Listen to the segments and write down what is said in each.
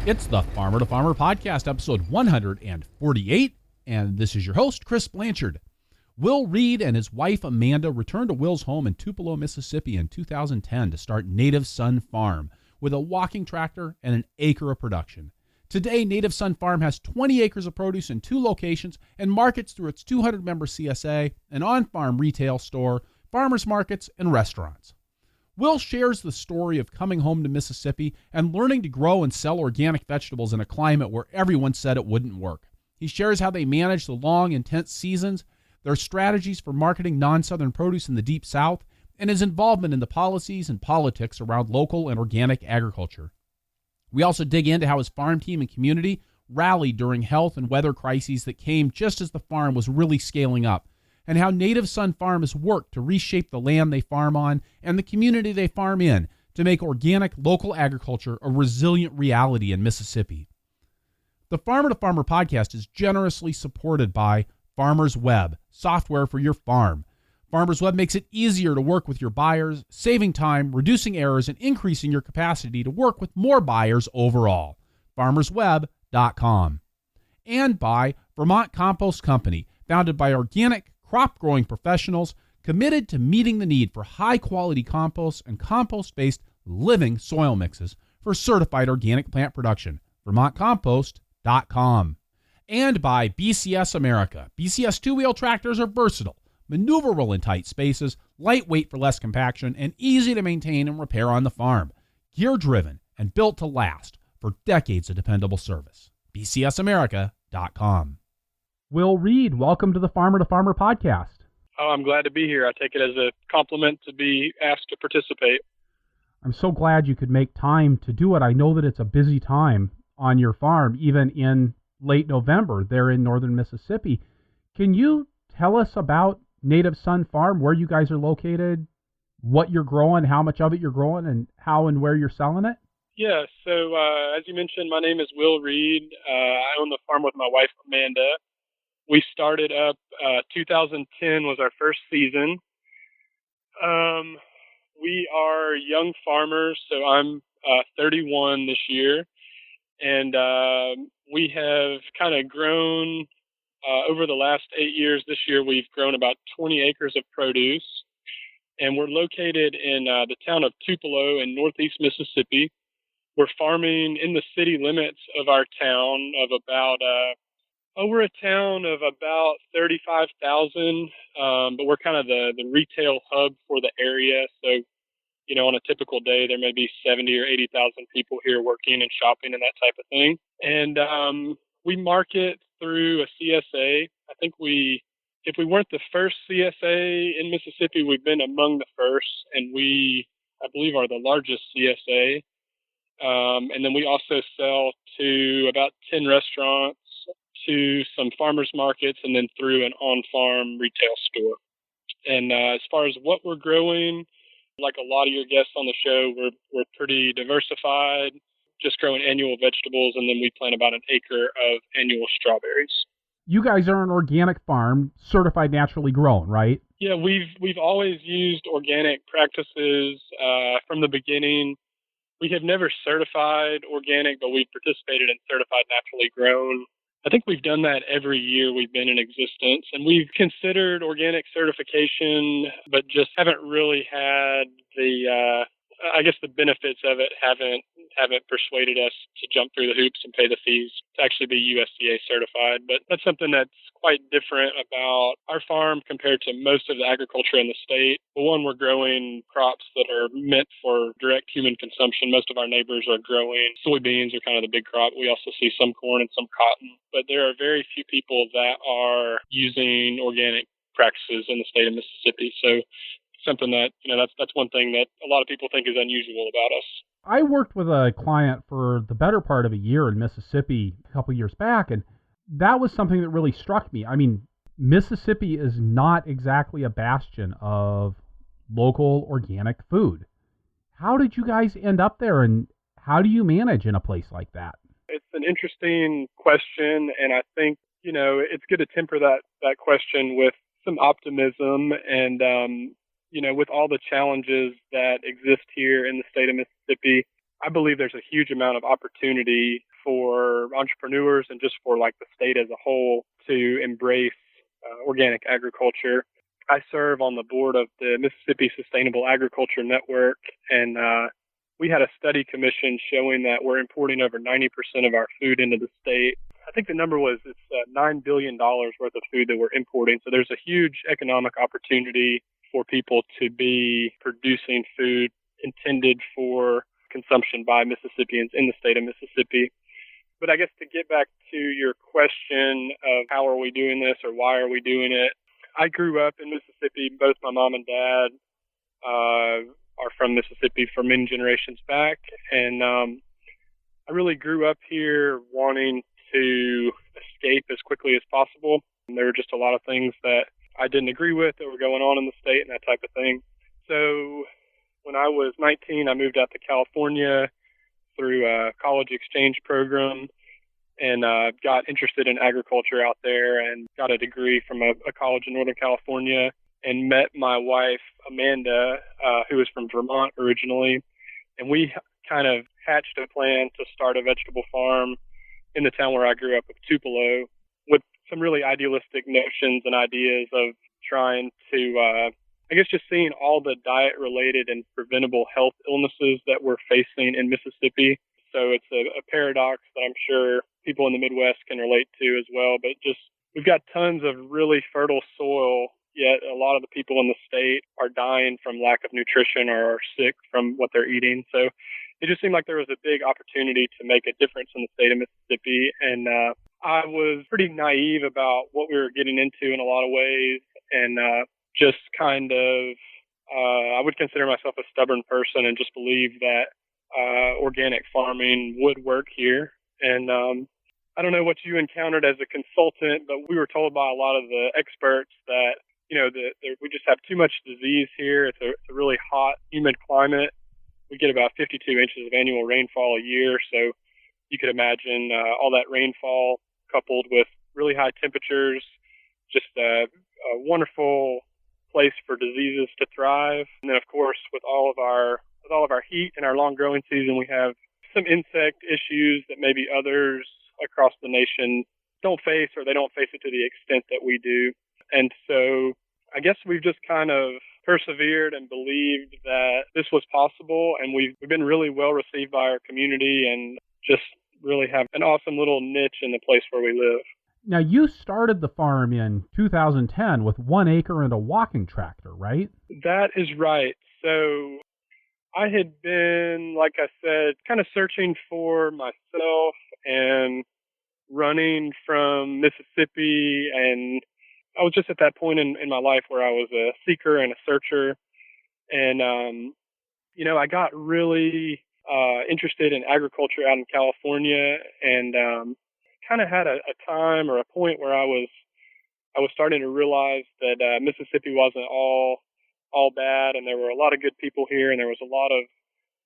It's the Farmer to Farmer podcast, episode 148, and this is your host, Chris Blanchard. Will Reed and his wife, Amanda, returned to Will's home in Tupelo, Mississippi in 2010 to start Native Son Farm with a walking tractor and an acre of production. Today, Native Son Farm has 20 acres of produce in 2 locations and markets through its 200-member CSA, an on-farm retail store, farmers markets, and restaurants. Will shares the story of coming home to Mississippi and learning to grow and sell organic vegetables in a climate where everyone said it wouldn't work. He shares how they manage the long, intense seasons, their strategies for marketing non-Southern produce in the Deep South, and his involvement in the policies and politics around local and organic agriculture. We also dig into how his farm team and community rallied during health and weather crises that came just as the farm was really scaling up, and how Native Son Farm has worked to reshape the land they farm on and the community they farm in to make organic local agriculture a resilient reality in Mississippi. The Farmer to Farmer podcast is generously supported by Farmers Web, software for your farm. Farmers Web makes it easier to work with your buyers, saving time, reducing errors, and increasing your capacity to work with more buyers overall. FarmersWeb.com. And by Vermont Compost Company, founded by organic crop-growing professionals committed to meeting the need for high-quality compost and compost-based living soil mixes for certified organic plant production. VermontCompost.com. And by BCS America. BCS two-wheel tractors are versatile, maneuverable in tight spaces, lightweight for less compaction, and easy to maintain and repair on the farm. Gear-driven and built to last for decades of dependable service. BCSAmerica.com. Will Reed, welcome to the Farmer to Farmer podcast. Oh, I'm glad to be here. I take it as a compliment to be asked to participate. I'm so glad you could make time to do it. I know that it's a busy time on your farm, even in late November there in northern Mississippi. Can you tell us about Native Son Farm, where you guys are located, what you're growing, how much of it you're growing, and how and where you're selling it? Yeah, so as you mentioned, my name is Will Reed. I own the farm with my wife, Amanda. We started up, 2010 was our first season. We are young farmers, so I'm 31 this year, and we have kind of grown over the last 8 years. This year we've grown about 20 acres of produce, and we're located in the town of Tupelo in northeast Mississippi. We're farming in the city limits of our town of about we're a town of about 35,000, but we're kind of the retail hub for the area. So, you know, on a typical day, there may be 70 or 80,000 people here working and shopping and that type of thing. And we market through a CSA. I think if we weren't the first CSA in Mississippi, we've been among the first, and we, I believe, are the largest CSA. And then we also sell to about 10 restaurants, to some farmers markets, and then through an on-farm retail store. And as far as what we're growing, like a lot of your guests on the show, we're pretty diversified, just growing annual vegetables, and then we plant about an acre of annual strawberries. You guys are an organic farm, certified naturally grown, right? Yeah, we've always used organic practices from the beginning. We have never certified organic, but we've participated in certified naturally grown. I think we've done that every year we've been in existence, and we've considered organic certification, but just haven't really had the benefits of it haven't persuaded us to jump through the hoops and pay the fees to actually be USDA certified. But that's something that's quite different about our farm compared to most of the agriculture in the state. For one, we're growing crops that are meant for direct human consumption. Most of our neighbors are growing soybeans are kind of the big crop. We also see some corn and some cotton, but there are very few people that are using organic practices in the state of Mississippi. So something that, that's one thing that a lot of people think is unusual about us. I worked with a client for the better part of a year in Mississippi a couple years back, and that was something that really struck me. I mean, Mississippi is not exactly a bastion of local organic food. How did you guys end up there, and how do you manage in a place like that? It's an interesting question, and I think, it's good to temper that question with some optimism and, with all the challenges that exist here in the state of Mississippi. I believe there's a huge amount of opportunity for entrepreneurs and just for like the state as a whole to embrace organic agriculture. I serve on the board of the Mississippi Sustainable Agriculture Network, and we had a study commission showing that we're importing over 90% of our food into the state. I think the number was it's $9 billion worth of food that we're importing. So there's a huge economic opportunity for people to be producing food intended for consumption by Mississippians in the state of Mississippi. But I guess to get back to your question of how are we doing this or why are we doing it, I grew up in Mississippi. Both my mom and dad are from Mississippi for many generations back. And I really grew up here wanting to escape as quickly as possible. And there were just a lot of things that I didn't agree with that were going on in the state and that type of thing. So when I was 19, I moved out to California through a college exchange program and got interested in agriculture out there and got a degree from a college in Northern California and met my wife, Amanda, who was from Vermont originally. And we kind of hatched a plan to start a vegetable farm in the town where I grew up of Tupelo with some really idealistic notions and ideas of trying to, I guess just seeing all the diet-related and preventable health illnesses that we're facing in Mississippi. So it's a paradox that I'm sure people in the Midwest can relate to as well. But just we've got tons of really fertile soil, yet a lot of the people in the state are dying from lack of nutrition or are sick from what they're eating. So it just seemed like there was a big opportunity to make a difference in the state of Mississippi. And I was pretty naive about what we were getting into in a lot of ways, and just kind of, I would consider myself a stubborn person and just believe that organic farming would work here. And I don't know what you encountered as a consultant, but we were told by a lot of the experts that, you know, we just have too much disease here. It's a really hot, humid climate. We get about 52 inches of annual rainfall a year. So you could imagine all that rainfall coupled with really high temperatures, just a wonderful place for diseases to thrive. And then, of course, with all of our heat and our long growing season, we have some insect issues that maybe others across the nation don't face, or they don't face it to the extent that we do. And so I guess we've just kind of persevered and believed that this was possible, and we've been really well received by our community and just really have an awesome little niche in the place where we live. Now, you started the farm in 2010 with 1 acre and a walking tractor, right? That is right. So I had been, like I said, kind of searching for myself and running from Mississippi, and I was just at that point in my life where I was a seeker and a searcher. And, you know, I got really interested in agriculture out in California, and kind of had a time or a point where I was starting to realize that Mississippi wasn't all bad, and there were a lot of good people here, and there was a lot of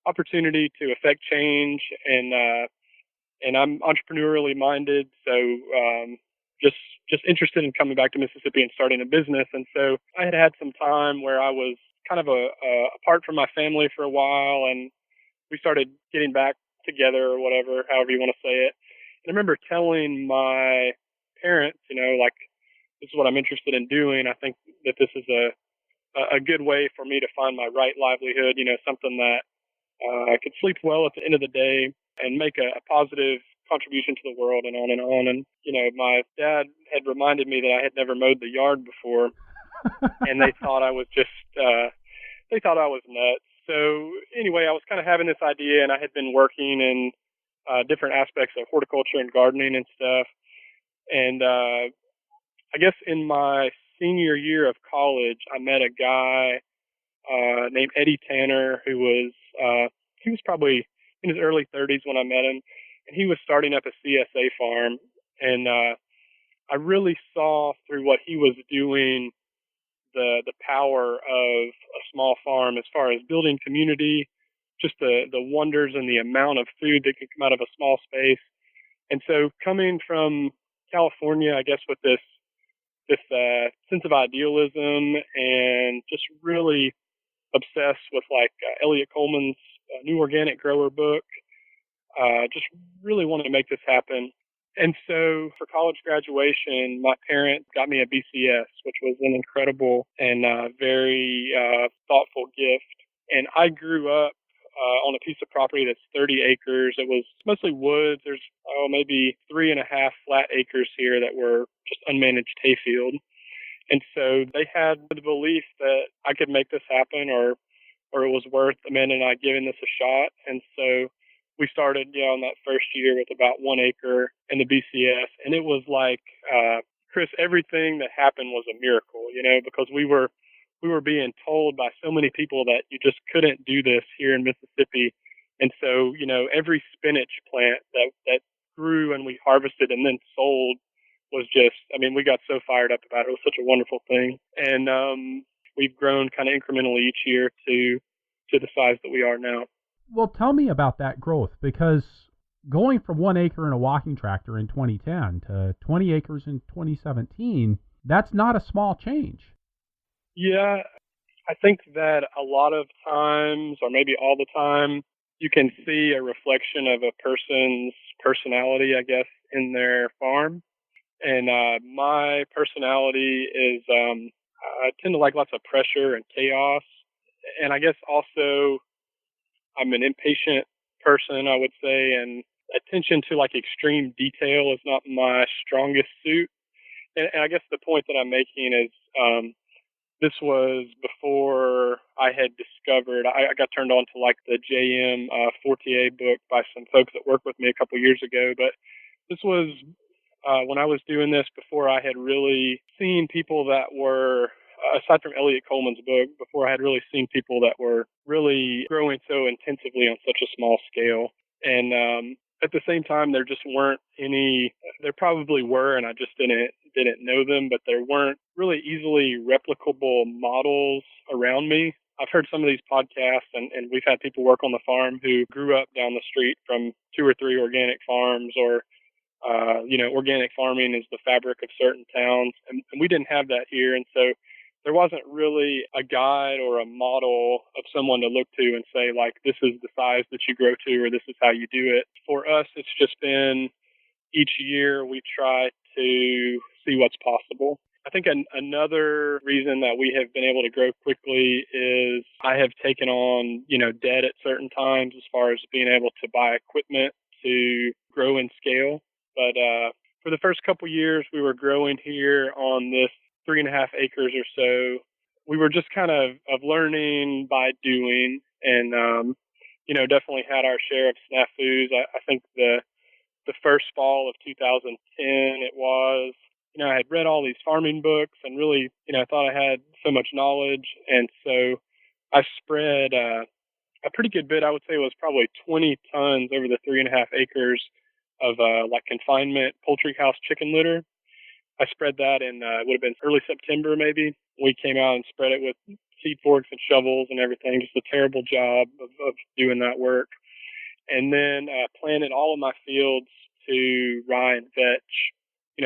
opportunity to affect change. And I'm entrepreneurially minded, so just interested in coming back to Mississippi and starting a business. And so I had some time where I was kind of apart from my family for a while, and we started getting back together or whatever, however you want to say it. And I remember telling my parents, you know, like, this is what I'm interested in doing. I think that this is a good way for me to find my right livelihood, you know, something that I could sleep well at the end of the day and make a positive contribution to the world, and on and on. And, you know, my dad had reminded me that I had never mowed the yard before, and they thought I was just, they thought I was nuts. So anyway, I was kind of having this idea, and I had been working in different aspects of horticulture and gardening and stuff. And I guess in my senior year of college, I met a guy named Eddie Tanner, who was, he was probably in his early 30s when I met him, and he was starting up a CSA farm. And I really saw through what he was doing the power of a small farm as far as building community, just the wonders and the amount of food that can come out of a small space. And so coming from California, I guess with this sense of idealism and just really obsessed with like Elliot Coleman's New Organic Grower book, just really wanted to make this happen. And so for college graduation, my parents got me a BCS, which was an incredible and very thoughtful gift. And I grew up on a piece of property that's 30 acres. It was mostly woods. There's maybe 3.5 flat acres here that were just unmanaged hayfield. And so they had the belief that I could make this happen, or it was worth Amanda and I giving this a shot. And so we started, in that first year with about 1 acre in the BCS. And it was like, Chris, everything that happened was a miracle, because we were being told by so many people that you just couldn't do this here in Mississippi. And so, every spinach plant that grew and we harvested and then sold was just, we got so fired up about it. It was such a wonderful thing. And we've grown kind of incrementally each year to the size that we are now. Well, tell me about that growth, because going from 1 acre in a walking tractor in 2010 to 20 acres in 2017, that's not a small change. Yeah, I think that a lot of times, or maybe all the time, you can see a reflection of a person's personality, I guess, in their farm. And my personality is, I tend to like lots of pressure and chaos. And I guess also I'm an impatient person, I would say, and attention to like extreme detail is not my strongest suit. And I guess the point that I'm making is this was before I had discovered, I got turned on to like the J.M. Fortier book by some folks that worked with me a couple years ago. But this was when I was doing this before I had really seen people that were, aside from Elliot Coleman's book, before I had really seen people that were really growing so intensively on such a small scale. And at the same time, there just weren't any, there probably were, and I just didn't know them, but there weren't really easily replicable models around me. I've heard some of these podcasts, and we've had people work on the farm who grew up down the street from 2 or 3 organic farms, or organic farming is the fabric of certain towns, and we didn't have that here. And so there wasn't really a guide or a model of someone to look to and say, like, this is the size that you grow to, or this is how you do it. For us, it's just been each year we try to see what's possible. I think another reason that we have been able to grow quickly is I have taken on, debt at certain times as far as being able to buy equipment to grow and scale. But for the first couple years, we were growing here on this 3.5 acres or so. We were just kind of learning by doing, and definitely had our share of snafus. I think the first fall of 2010 it was. I had read all these farming books and really, I thought I had so much knowledge, and so I spread a pretty good bit. I would say it was probably 20 tons over the 3.5 acres of like confinement poultry house chicken litter. I spread that in it would have been early September maybe. We came out and spread it with seed forks and shovels and everything. Just a terrible job of doing that work. And then planted all of my fields to rye and vetch.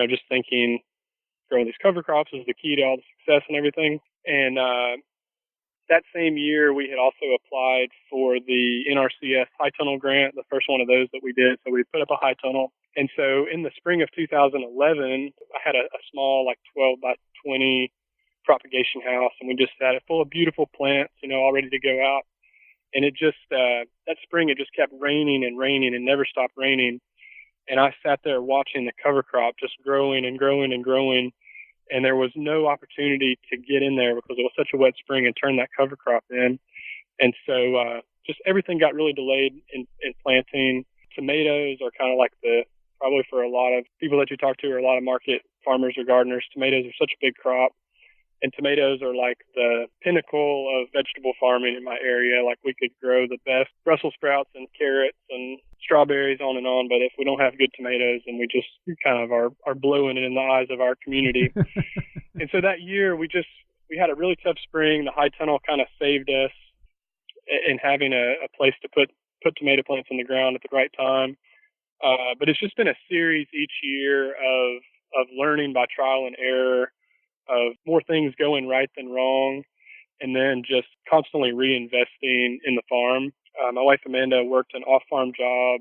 Just thinking growing these cover crops is the key to all the success and everything. And that same year, we had also applied for the NRCS high tunnel grant, the first one of those that we did. So we put up a high tunnel. And so in the spring of 2011, I had a small, like 12 by 20 propagation house, and we just had it full of beautiful plants, all ready to go out. And it just, that spring, it just kept raining and raining and never stopped raining. And I sat there watching the cover crop just growing and growing and growing. And there was no opportunity to get in there because it was such a wet spring and turn that cover crop in. And so just everything got really delayed in planting. Tomatoes are kind of like probably for a lot of people that you talk to, or a lot of market farmers or gardeners, tomatoes are such a big crop. And tomatoes are like the pinnacle of vegetable farming in my area. Like we could grow the best Brussels sprouts and carrots and strawberries on and on. But if we don't have good tomatoes, then we just kind of are blowing it in the eyes of our community. And so that year we had a really tough spring. The high tunnel kind of saved us in having a place to put tomato plants in the ground at the right time. But it's just been a series each year of learning by trial and error, of more things going right than wrong, and then just constantly reinvesting in the farm. My wife Amanda worked an off-farm job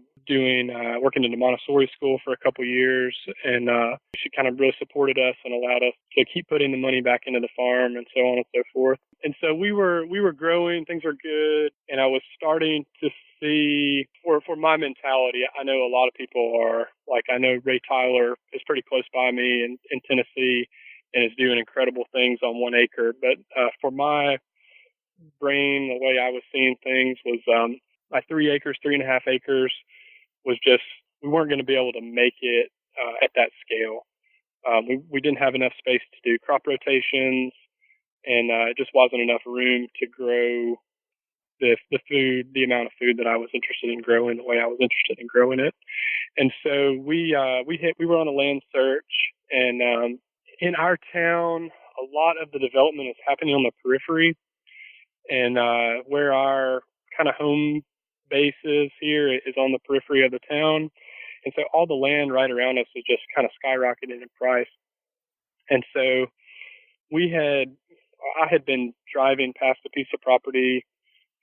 working in a Montessori school for a couple years, and she kind of really supported us and allowed us to keep putting the money back into the farm and so on and so forth. And so we were growing, things were good, and I was starting to see, for my mentality, I know a lot of people are, like, I know Ray Tyler is pretty close by me in Tennessee and is doing incredible things on 1 acre. But for my brain, the way I was seeing things was my 3.5 acres was just, we weren't going to be able to make it at that scale. We didn't have enough space to do crop rotations, and it just wasn't enough room to grow the food, the amount of food that I was interested in growing, the way I was interested in growing it. And so we were on a land search, and in our town, a lot of the development is happening on the periphery, and where our kind of home base is here is on the periphery of the town. And so all the land right around us was just kind of skyrocketing in price. And so I had been driving past a piece of property,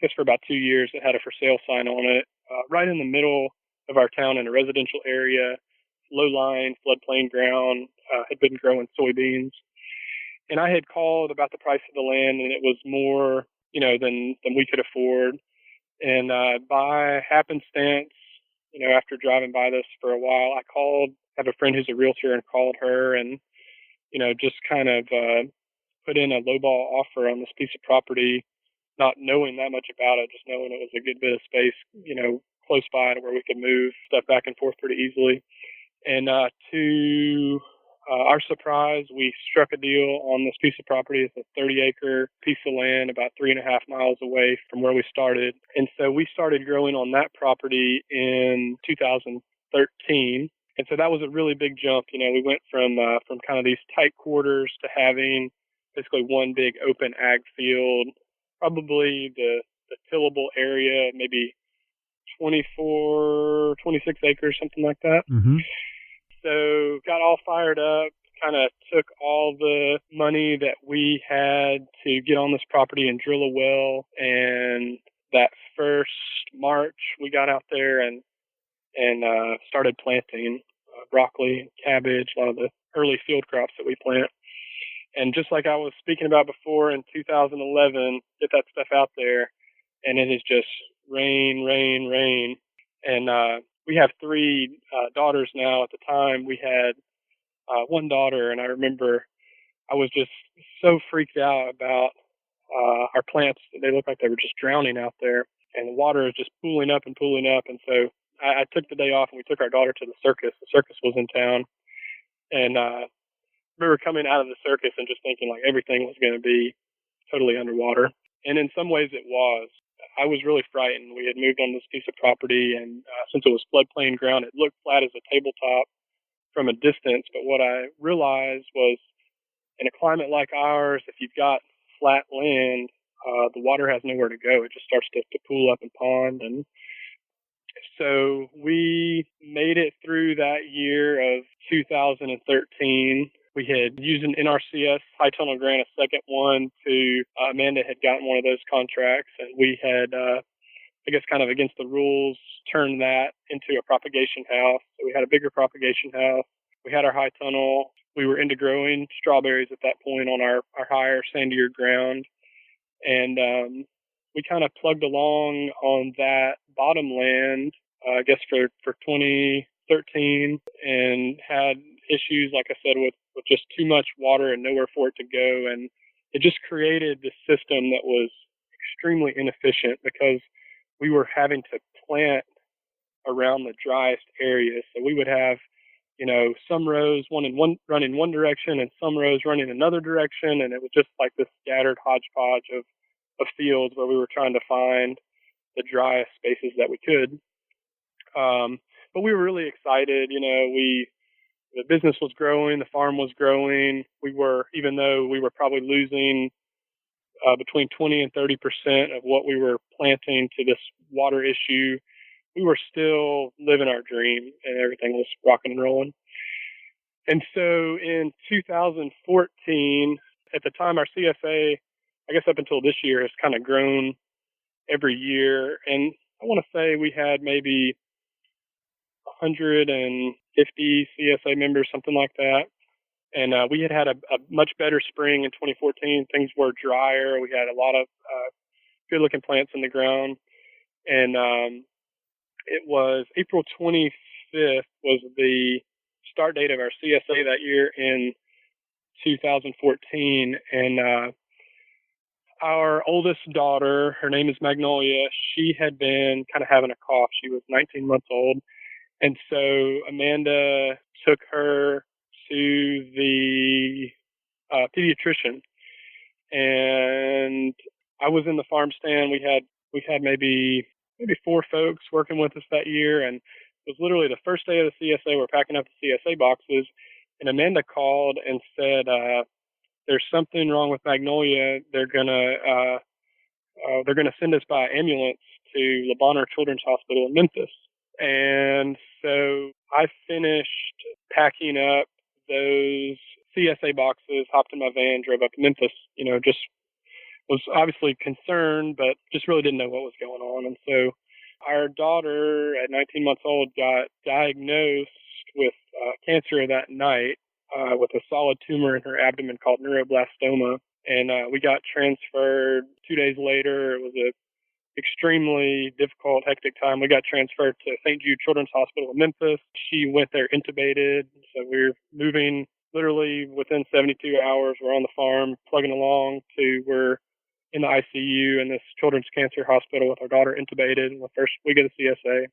I guess for about 2 years, that had a for sale sign on it, right in the middle of our town in a residential area, low-lying, floodplain ground, had been growing soybeans. And I had called about the price of the land, and it was more, than we could afford. And by happenstance, after driving by this for a while, I have a friend who's a realtor, and called her and, just kind of put in a lowball offer on this piece of property, not knowing that much about it, just knowing it was a good bit of space, close by to where we could move stuff back and forth pretty easily. And to our surprise, we struck a deal on this piece of property. It's a 30-acre piece of land about 3.5 miles away from where we started. And so we started growing on that property in 2013. And so that was a really big jump. We went from kind of these tight quarters to having basically one big open ag field, probably the tillable area, maybe 24, 26 acres, something like that. Mm-hmm. So got all fired up, kind of took all the money that we had to get on this property and drill a well. And that first March, we got out there and started planting broccoli, cabbage, a lot of the early field crops that we plant. And just like I was speaking about before, in 2011, get that stuff out there, and it is just rain, rain, rain. And we have 3 daughters now. At the time, we had one daughter, and I remember I was just so freaked out about our plants. They looked like they were just drowning out there, and the water is just pooling up and pooling up. And so I took the day off, and we took our daughter to the circus. The circus was in town, and I remember coming out of the circus and just thinking like everything was going to be totally underwater. And in some ways it was. I was really frightened. We had moved on this piece of property, and since it was floodplain ground, it looked flat as a tabletop from a distance. But what I realized was, in a climate like ours, if you've got flat land, the water has nowhere to go. It just starts to pool up and pond. And so we made it through that year of 2013. We had used an NRCS high tunnel grant, a second one to Amanda had gotten one of those contracts, and we had, I guess kind of against the rules, turned that into a propagation house. So we had a bigger propagation house. We had our high tunnel. We were into growing strawberries at that point on our higher, sandier ground. And we kind of plugged along on that bottom land, I guess for 2013, and had issues, like I said, with just too much water and nowhere for it to go. And it just created this system that was extremely inefficient because we were having to plant around the driest areas. So we would have, some rows running one direction and some rows running another direction. And it was just like this scattered hodgepodge of fields where we were trying to find the driest spaces that we could. But we were really excited. The business was growing, the farm was growing. Even though we were probably losing between 20 and 30% of what we were planting to this water issue, we were still living our dream, and everything was rocking and rolling. And so in 2014, at the time, our CFA, I guess up until this year, has kind of grown every year. And I want to say we had maybe 150 CSA members, something like that. And we had a much better spring in 2014. Things were drier. We had a lot of good-looking plants in the ground. And it was April 25th was the start date of our CSA that year in 2014. And our oldest daughter, her name is Magnolia, she had been kind of having a cough. She was 19 months old. And so Amanda took her to the pediatrician. And I was in the farm stand. We had maybe 4 folks working with us that year, and it was literally the first day of the CSA. We're packing up the CSA boxes, and Amanda called and said, "There's something wrong with Magnolia. They're gonna send us by ambulance to Le Bonheur Children's Hospital in Memphis." And so I finished packing up those CSA boxes, hopped in my van, drove up to Memphis. Just was obviously concerned, but just really didn't know what was going on. And so our daughter at 19 months old got diagnosed with cancer that night with a solid tumor in her abdomen called neuroblastoma. And we got transferred 2 days later. It was a extremely difficult, hectic time. We got transferred to St. Jude Children's Hospital in Memphis. She went there intubated. So we're moving literally within 72 hours. We're on the farm plugging along to we're in the ICU in this children's cancer hospital with our daughter intubated in the first week of the CSA.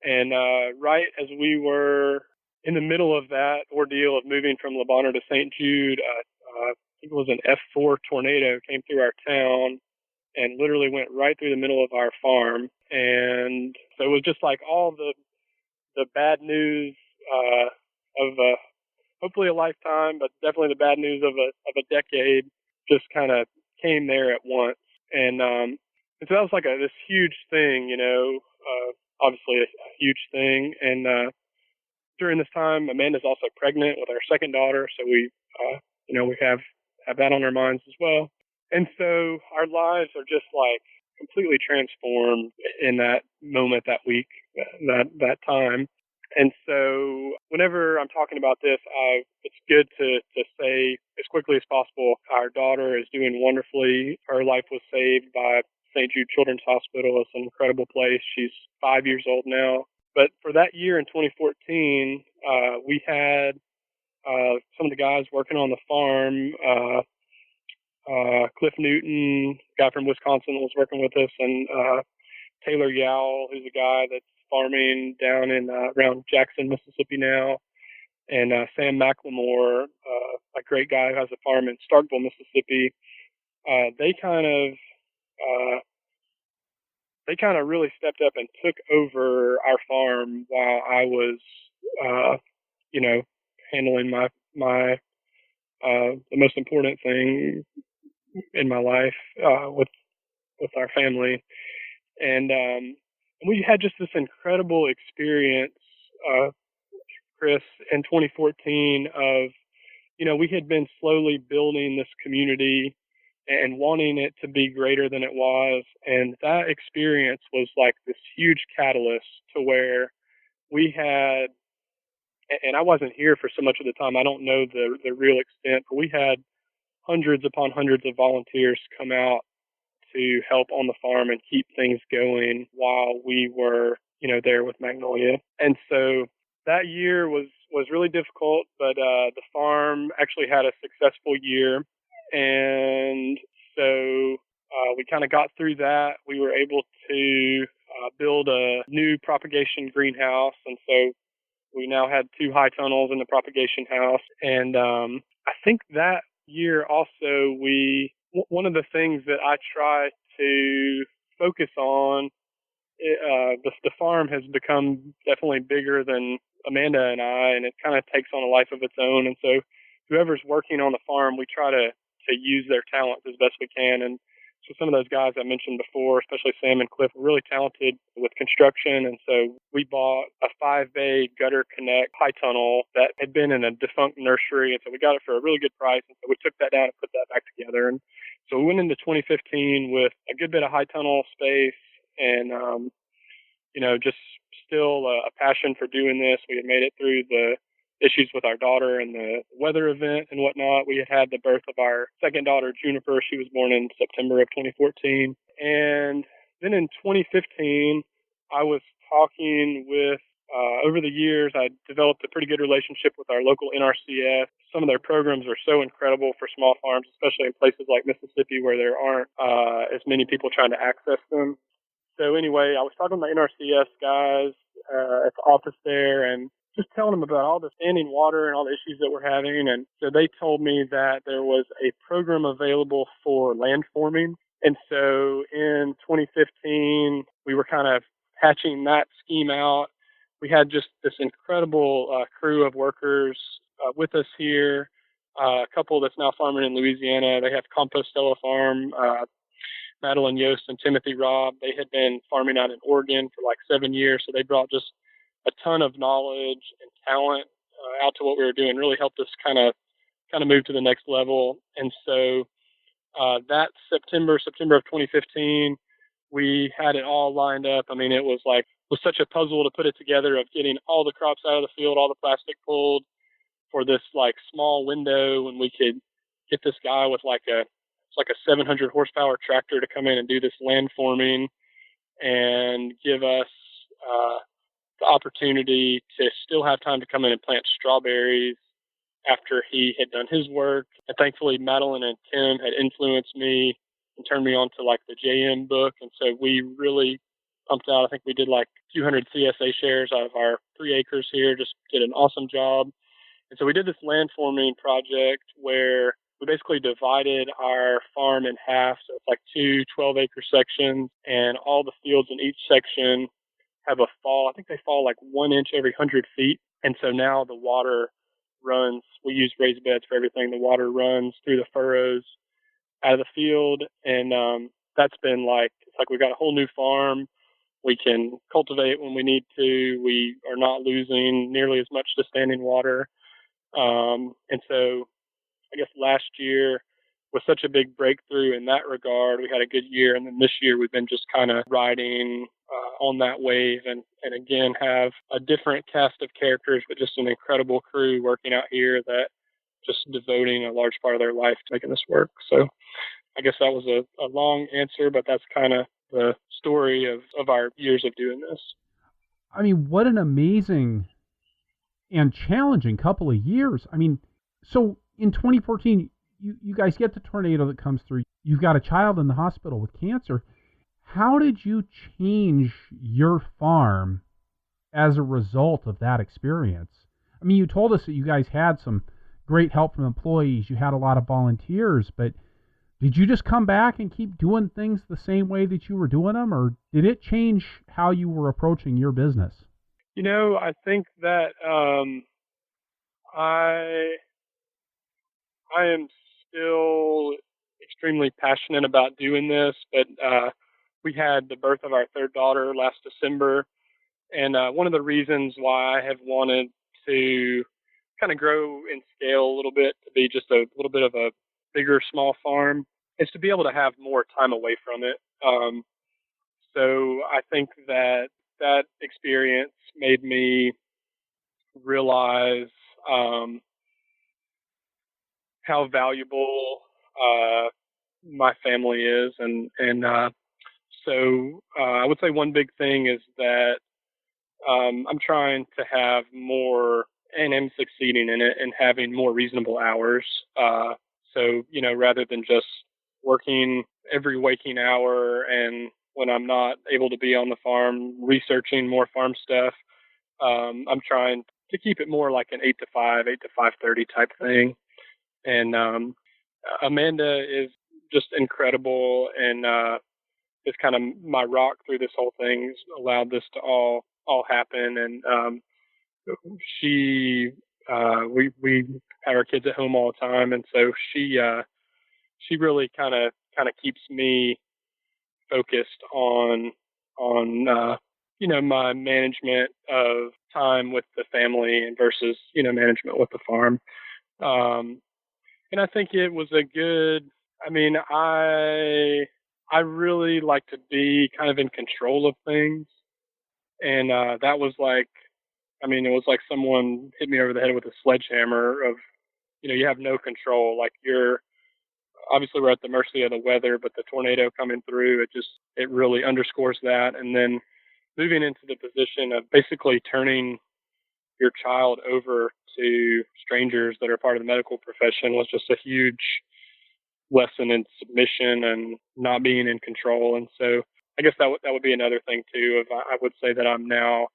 And right as we were in the middle of that ordeal of moving from Le Bonheur to St. Jude, I think it was an F4 tornado came through our town and literally went right through the middle of our farm. And so it was just like all the bad news of hopefully a lifetime, but definitely the bad news of a decade just kind of came there at once. And so that was like this huge thing, obviously a huge thing. And during this time, Amanda's also pregnant with our second daughter, so we we have that on our minds as well. And so our lives are just like completely transformed in that moment, that week, that time. And so whenever I'm talking about this, it's good to say as quickly as possible, our daughter is doing wonderfully. Her life was saved by St. Jude Children's Hospital. It's an incredible place. She's 5 years old now. But for that year in 2014, we had some of the guys working on the farm, Cliff Newton, guy from Wisconsin that was working with us, and Taylor Yowell, who's a guy that's farming down in around Jackson, Mississippi now, and Sam McLemore, a great guy who has a farm in Starkville, Mississippi. They kind of really stepped up and took over our farm while I was, handling my the most important thing in my life with our family. And we had just this incredible experience, Chris, in 2014 of, we had been slowly building this community and wanting it to be greater than it was. And that experience was like this huge catalyst to where we had, and I wasn't here for so much of the time, I don't know the real extent, but we had hundreds upon hundreds of volunteers come out to help on the farm and keep things going while we were, there with Magnolia. And so that year was really difficult, but the farm actually had a successful year. And so we kind of got through that. We were able to build a new propagation greenhouse. And so we now had 2 high tunnels in the propagation house. And I think that year also one of the things that I try to focus on, the farm has become definitely bigger than Amanda and I, and it kind of takes on a life of its own. And so whoever's working on the farm, we try to use their talents as best we can. And so some of those guys I mentioned before, especially Sam and Cliff, were really talented with construction. And so we bought a 5-bay gutter connect high tunnel that had been in a defunct nursery. And so we got it for a really good price. And so we took that down and put that back together. And So we went into 2015 with a good bit of high tunnel space and, just still a passion for doing this. We had made it through the issues with our daughter and the weather event and whatnot. We had the birth of our second daughter, Juniper. She was born in September of 2014. And then in 2015, I was talking with, over the years, I developed a pretty good relationship with our local NRCS. Some of their programs are so incredible for small farms, especially in places like Mississippi where there aren't as many people trying to access them. So anyway, I was talking to my NRCS guys at the office there and just telling them about all the standing water and all the issues that we're having. And so they told me that there was a program available for land forming. And so in 2015, we were kind of hatching that scheme out. We had just this incredible crew of workers with us here. A couple that's now farming in Louisiana. They have Compostela Farm. Madeline Yost and Timothy Robb, they had been farming out in Oregon for like 7 years, so they brought just a ton of knowledge and talent out to what we were doing. Really helped us kind of move to the next level. And so that September of 2015, we had it all lined up. I mean, it was such a puzzle to put it together of getting all the crops out of the field, all the plastic pulled for this like small window when we could get this guy with like a 700 horsepower tractor to come in and do this land forming and give us the opportunity to still have time to come in and plant strawberries after he had done his work. And thankfully, Madeline and Tim had influenced me and turned me on to like the JM book. And so we really pumped out. I think we did like 200 CSA shares out of our 3 acres here, just did an awesome job. And so we did this land forming project where we basically divided our farm in half. So it's like 2 12-acre sections, and all the fields in each section have a fall. I think they fall like 1 inch every 100 feet. And so now the water runs. We use raised beds for everything. The water runs through the furrows out of the field. And that's been it's like we got a whole new farm. We can cultivate when we need to. We are not losing nearly as much to standing water. And so I guess last year was such a big breakthrough in that regard. We had a good year. And then this year we've been just kind of riding on that wave and again have a different cast of characters, but just an incredible crew working out here that just devoting a large part of their life to making this work. So I guess that was a long answer, but that's kind of the story of our years of doing this. I mean, what an amazing and challenging couple of years. I mean, so in 2014, you guys get the tornado that comes through. You've got a child in the hospital with cancer. How did you change your farm as a result of that experience? I mean, you told us that you guys had some great help from employees. You had a lot of volunteers, but did you just come back and keep doing things the same way that you were doing them, or did it change how you were approaching your business? I think that I am still extremely passionate about doing this, but we had the birth of our third daughter last December, and one of the reasons why I have wanted to kind of grow in scale a little bit to be just a little bit of a bigger small farm is to be able to have more time away from it. So I think that experience made me realize how valuable my family is, and so I would say one big thing is that I'm trying to have more, and am succeeding in it, and having more reasonable hours. So rather than just working every waking hour, and when I'm not able to be on the farm, researching more farm stuff, I'm trying to keep it more like an 8 to 5, 8 to 5:30 type thing. And Amanda is just incredible, and is kind of my rock through this whole thing. Allowed this to all happen, and we have our kids at home all the time, and so she really kind of keeps me focused on my management of time with the family and versus management with the farm. And I think it was a good I mean, I really like to be kind of in control of things, and that was like, I mean, it was like someone hit me over the head with a sledgehammer. Of you have no control. Like you're obviously we're at the mercy of the weather, but the tornado coming through, it really underscores that. And then moving into the position of basically turning your child over to strangers that are part of the medical profession was just a huge lesson in submission and not being in control. And so I guess that would be another thing too. If I would say that I'm now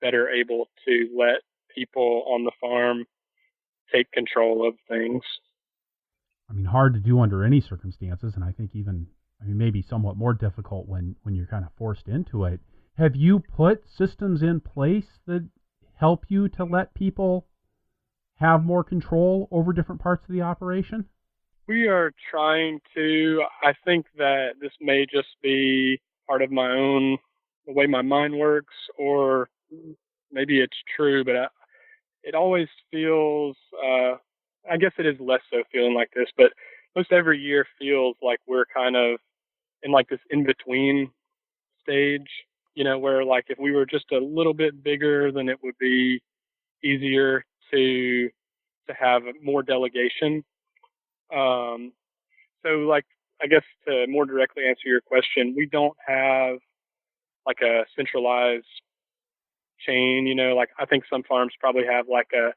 better able to let people on the farm take control of things. I mean, hard to do under any circumstances, and I think even, I mean, maybe somewhat more difficult when you're kind of forced into it. Have you put systems in place that help you to let people have more control over different parts of the operation? We are trying to. I think that this may just be part of my own, the way my mind works, or maybe it's true, but it always feels, I guess it is less so feeling like this, but most every year feels like we're kind of in like this in-between stage, where like if we were just a little bit bigger, then it would be easier to have more delegation. So like, I guess to more directly answer your question, we don't have like a centralized chain, like I think some farms probably have like a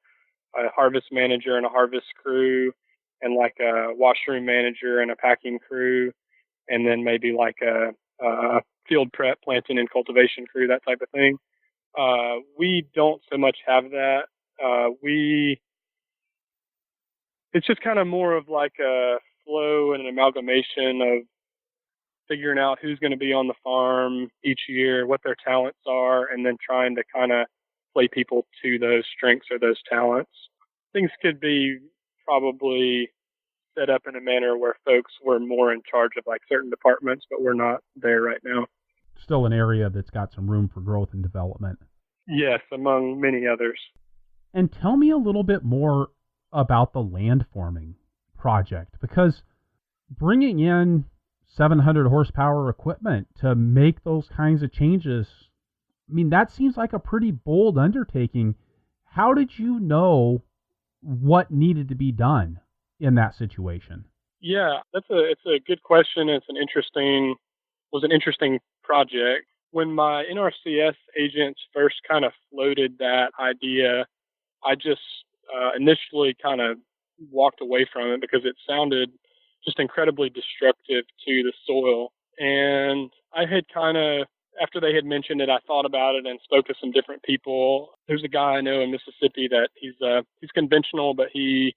harvest manager and a harvest crew, and like a washroom manager and a packing crew, and then maybe like a field prep, planting and cultivation crew, that type of thing. We don't so much have that. It's just kind of more of like a flow and an amalgamation of figuring out who's going to be on the farm each year, what their talents are, and then trying to kind of play people to those strengths or those talents. Things could be probably set up in a manner where folks were more in charge of like certain departments, but we're not there right now. Still an area that's got some room for growth and development. Yes, among many others. And tell me a little bit more about the landforming project, because bringing in 700 horsepower equipment to make those kinds of changes, I mean, that seems like a pretty bold undertaking. How did you know what needed to be done in that situation? Yeah, it's a good question. Was an interesting project. When my NRCS agents first kind of floated that idea, I just initially kind of walked away from it because it sounded just incredibly destructive to the soil. And I had kind of, after they had mentioned it, I thought about it and spoke to some different people. There's a guy I know in Mississippi that he's conventional, but he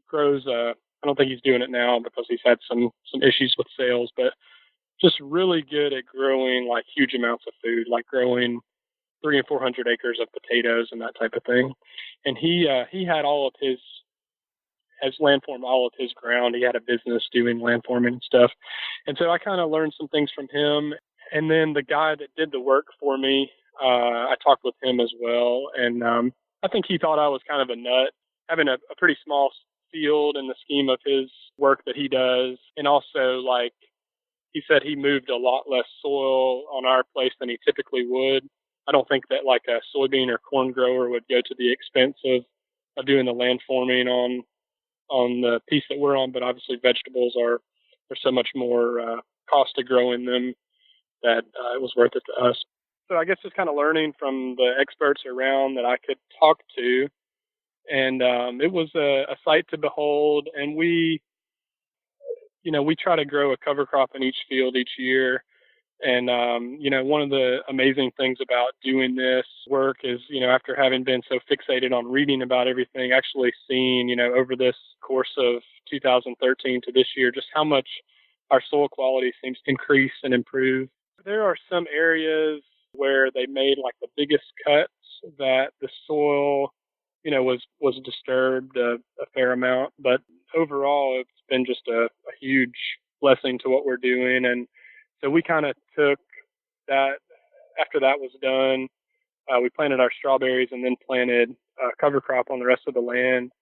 grows. I don't think he's doing it now because he's had some issues with sales, but just really good at growing like huge amounts of food, like growing 300 and 400 acres of potatoes and that type of thing. And he had has landformed all of his ground. He had a business doing landforming and stuff. And so I kind of learned some things from him. And then the guy that did the work for me, I talked with him as well. And I think he thought I was kind of a nut, having a pretty small field in the scheme of his work that he does. And also, like, he said he moved a lot less soil on our place than he typically would. I don't think that like a soybean or corn grower would go to the expense of doing the landforming on the piece that we're on, but obviously vegetables are so much more cost to grow in them that it was worth it to us. So I guess just kind of learning from the experts around that I could talk to, and it was a sight to behold. And we try to grow a cover crop in each field each year. And, one of the amazing things about doing this work is, after having been so fixated on reading about everything, actually seeing, over this course of 2013 to this year, just how much our soil quality seems to increase and improve. There are some areas where they made like the biggest cuts that the soil, was disturbed a fair amount. But overall, it's been just a huge blessing to what we're doing. And so we kind of took that, after that was done, we planted our strawberries and then planted cover crop on the rest of the land.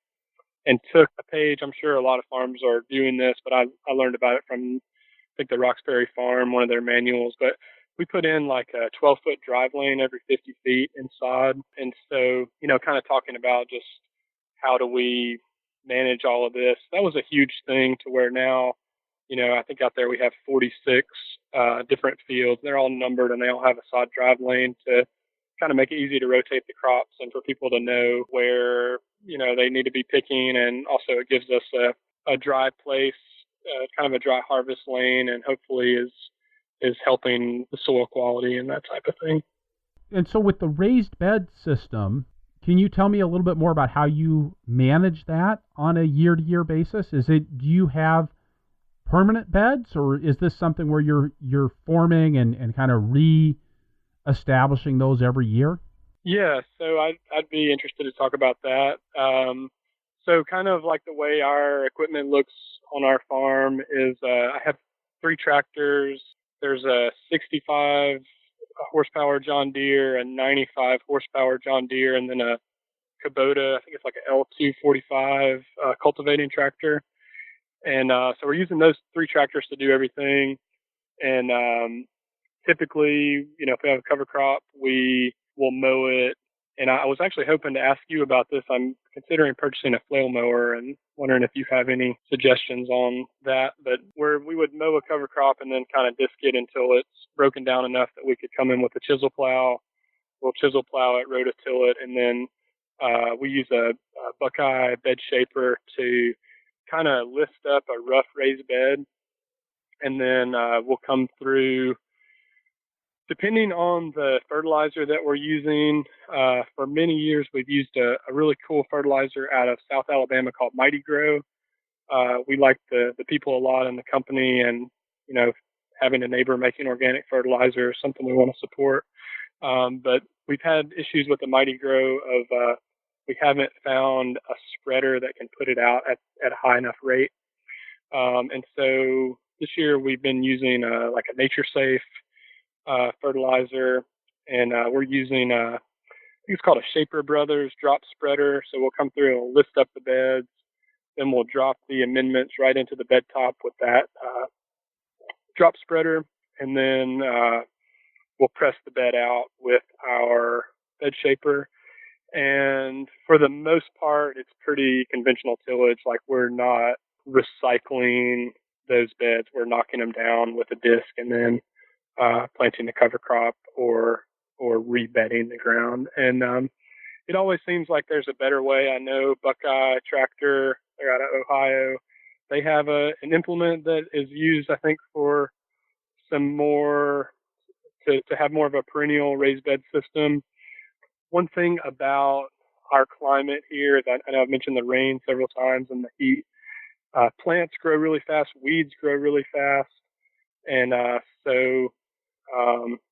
and took a page. I'm sure a lot of farms are doing this, but I learned about it from, I think, the Roxbury Farm, one of their manuals. But we put in like a 12-foot drive lane every 50 feet inside. And so, kind of talking about just how do we manage all of this. That was a huge thing to where now, I think out there we have 46 different fields. They're all numbered and they all have a sod drive lane to kind of make it easy to rotate the crops and for people to know where, they need to be picking. And also it gives us a dry place, kind of a dry harvest lane, and hopefully is helping the soil quality and that type of thing. And so with the raised bed system, can you tell me a little bit more about how you manage that on a year-to-year basis? Do you have permanent beds, or is this something where you're forming and kind of re-establishing those every year? Yeah, so I'd be interested to talk about that. So kind of like the way our equipment looks on our farm is I have 3 tractors. There's a 65 horsepower John Deere, a 95 horsepower John Deere, and then a Kubota, I think it's like an L245 cultivating tractor. And so we're using those 3 tractors to do everything. And typically, if we have a cover crop, we will mow it. And I was actually hoping to ask you about this. I'm considering purchasing a flail mower and wondering if you have any suggestions on that. But where we would mow a cover crop and then kind of disc it until it's broken down enough that we could come in with a chisel plow. We'll chisel plow it, rototill it, and then we use a Buckeye bed shaper to kind of lift up a rough raised bed. And then we'll come through, depending on the fertilizer that we're using. For many years, we've used a really cool fertilizer out of South Alabama called Mighty Grow. We like the people a lot in the company, and, having a neighbor making organic fertilizer is something we want to support. But we've had issues with the Mighty Grow of we haven't found a spreader that can put it out at a high enough rate. And so this year we've been using like a Nature Safe fertilizer, and we're using I think it's called a Shaper Brothers drop spreader. So we'll come through and lift up the beds, then we'll drop the amendments right into the bed top with that drop spreader, and then we'll press the bed out with our bed shaper. And for the most part, it's pretty conventional tillage. Like, we're not recycling those beds. We're knocking them down with a disc and then planting the cover crop or rebedding the ground. And it always seems like there's a better way. I know Buckeye Tractor, they're out of Ohio. They have an implement that is used, I think, for some more to have more of a perennial raised bed system. One thing about our climate here is I know I've mentioned the rain several times and the heat. Plants grow really fast, weeds grow really fast, and so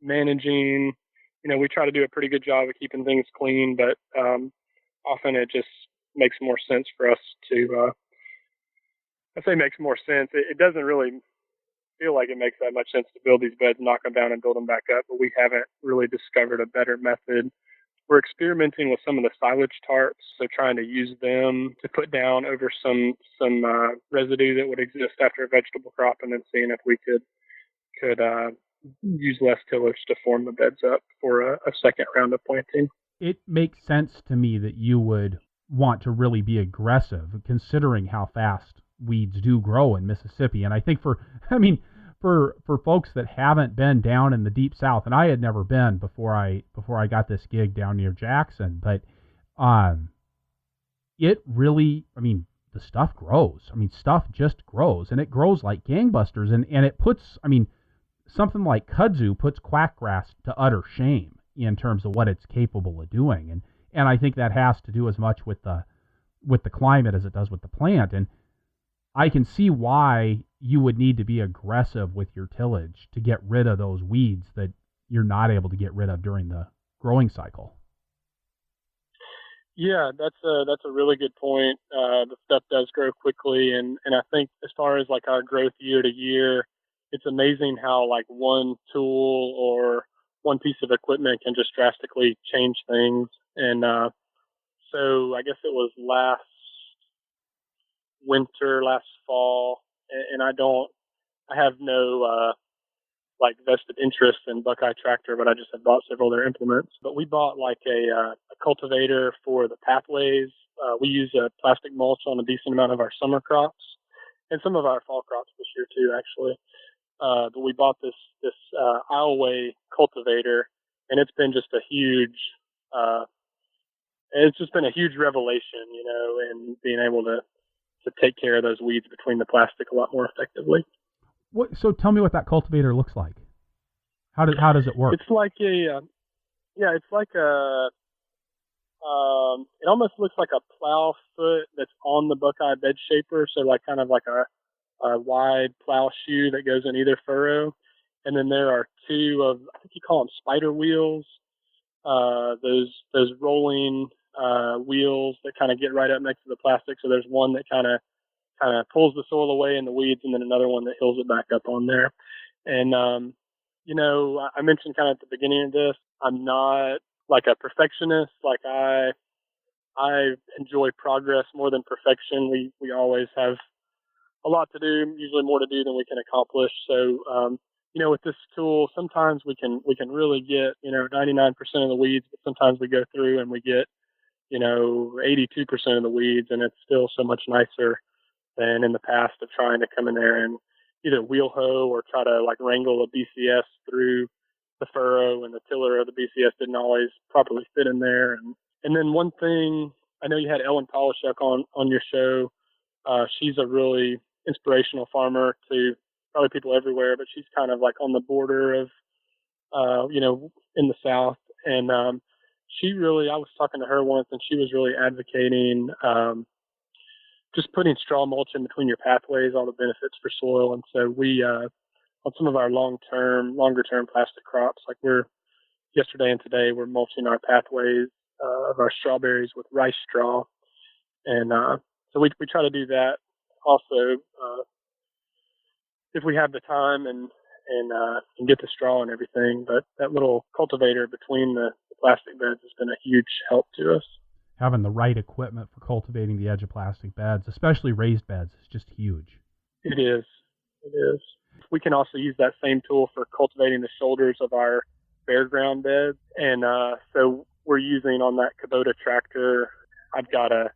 managing, we try to do a pretty good job of keeping things clean, but often it just makes more sense for us to, I say makes more sense. It doesn't really feel like it makes that much sense to build these beds, knock them down, and build them back up, but we haven't really discovered a better method. We're experimenting with some of the silage tarps, so trying to use them to put down over some residue that would exist after a vegetable crop, and then seeing if we could use less tillage to form the beds up for a second round of planting. It makes sense to me that you would want to really be aggressive, considering how fast weeds do grow in Mississippi. And I think for folks that haven't been down in the deep South, and I had never been before I got this gig down near Jackson, but it really, the stuff grows. Stuff just grows, and it grows like gangbusters, and it puts, something like kudzu puts quackgrass to utter shame in terms of what it's capable of doing. And I think that has to do as much with the climate as it does with the plant. And I can see why you would need to be aggressive with your tillage to get rid of those weeds that you're not able to get rid of during the growing cycle. Yeah, that's a really good point. The stuff does grow quickly, and I think as far as like our growth year to year, it's amazing how like one tool or one piece of equipment can just drastically change things. And so I guess it was winter, last fall, and I have no like vested interest in Buckeye tractor, but I just have bought several of their implements. But we bought like a cultivator for the pathways. We use a plastic mulch on a decent amount of our summer crops and some of our fall crops this year too, actually. But we bought this Aisleway cultivator, and it's been just a huge revelation, you know, in being able to take care of those weeds between the plastic a lot more effectively. So tell me what that cultivator looks like. How does it work? It's like it almost looks like a plow foot that's on the Buckeye bed shaper. So like kind of like a wide plow shoe that goes in either furrow. And then there are two of, I think you call them spider wheels, those rolling wheels that kind of get right up next to the plastic. So there's one that kind of pulls the soil away in the weeds, and then another one that hills it back up on there. And, you know, I mentioned kind of at the beginning of this, I'm not like a perfectionist. Like I enjoy progress more than perfection. We always have a lot to do, usually more to do than we can accomplish. So, you know, with this tool, sometimes we can really get, you know, 99% of the weeds, but sometimes we go through and we get, you know, 82% of the weeds, and it's still so much nicer than in the past of trying to come in there and either wheel hoe or try to like wrangle a BCS through the furrow, and the tiller of the BCS didn't always properly fit in there. And then one thing, I know you had Ellen Polishuk on your show. She's a really inspirational farmer to probably people everywhere, but she's kind of like on the border of, you know, in the South. And I was talking to her once, and she was really advocating just putting straw mulch in between your pathways, all the benefits for soil. And so we, on some of our longer term plastic crops, like yesterday and today, we're mulching our pathways of our strawberries with rice straw. And so we try to do that also if we have the time and get the straw and everything. But that little cultivator between the plastic beds has been a huge help to us. Having the right equipment for cultivating the edge of plastic beds, especially raised beds, is just huge. It is. We can also use that same tool for cultivating the shoulders of our bare ground beds. And so we're using on that Kubota tractor, I've got a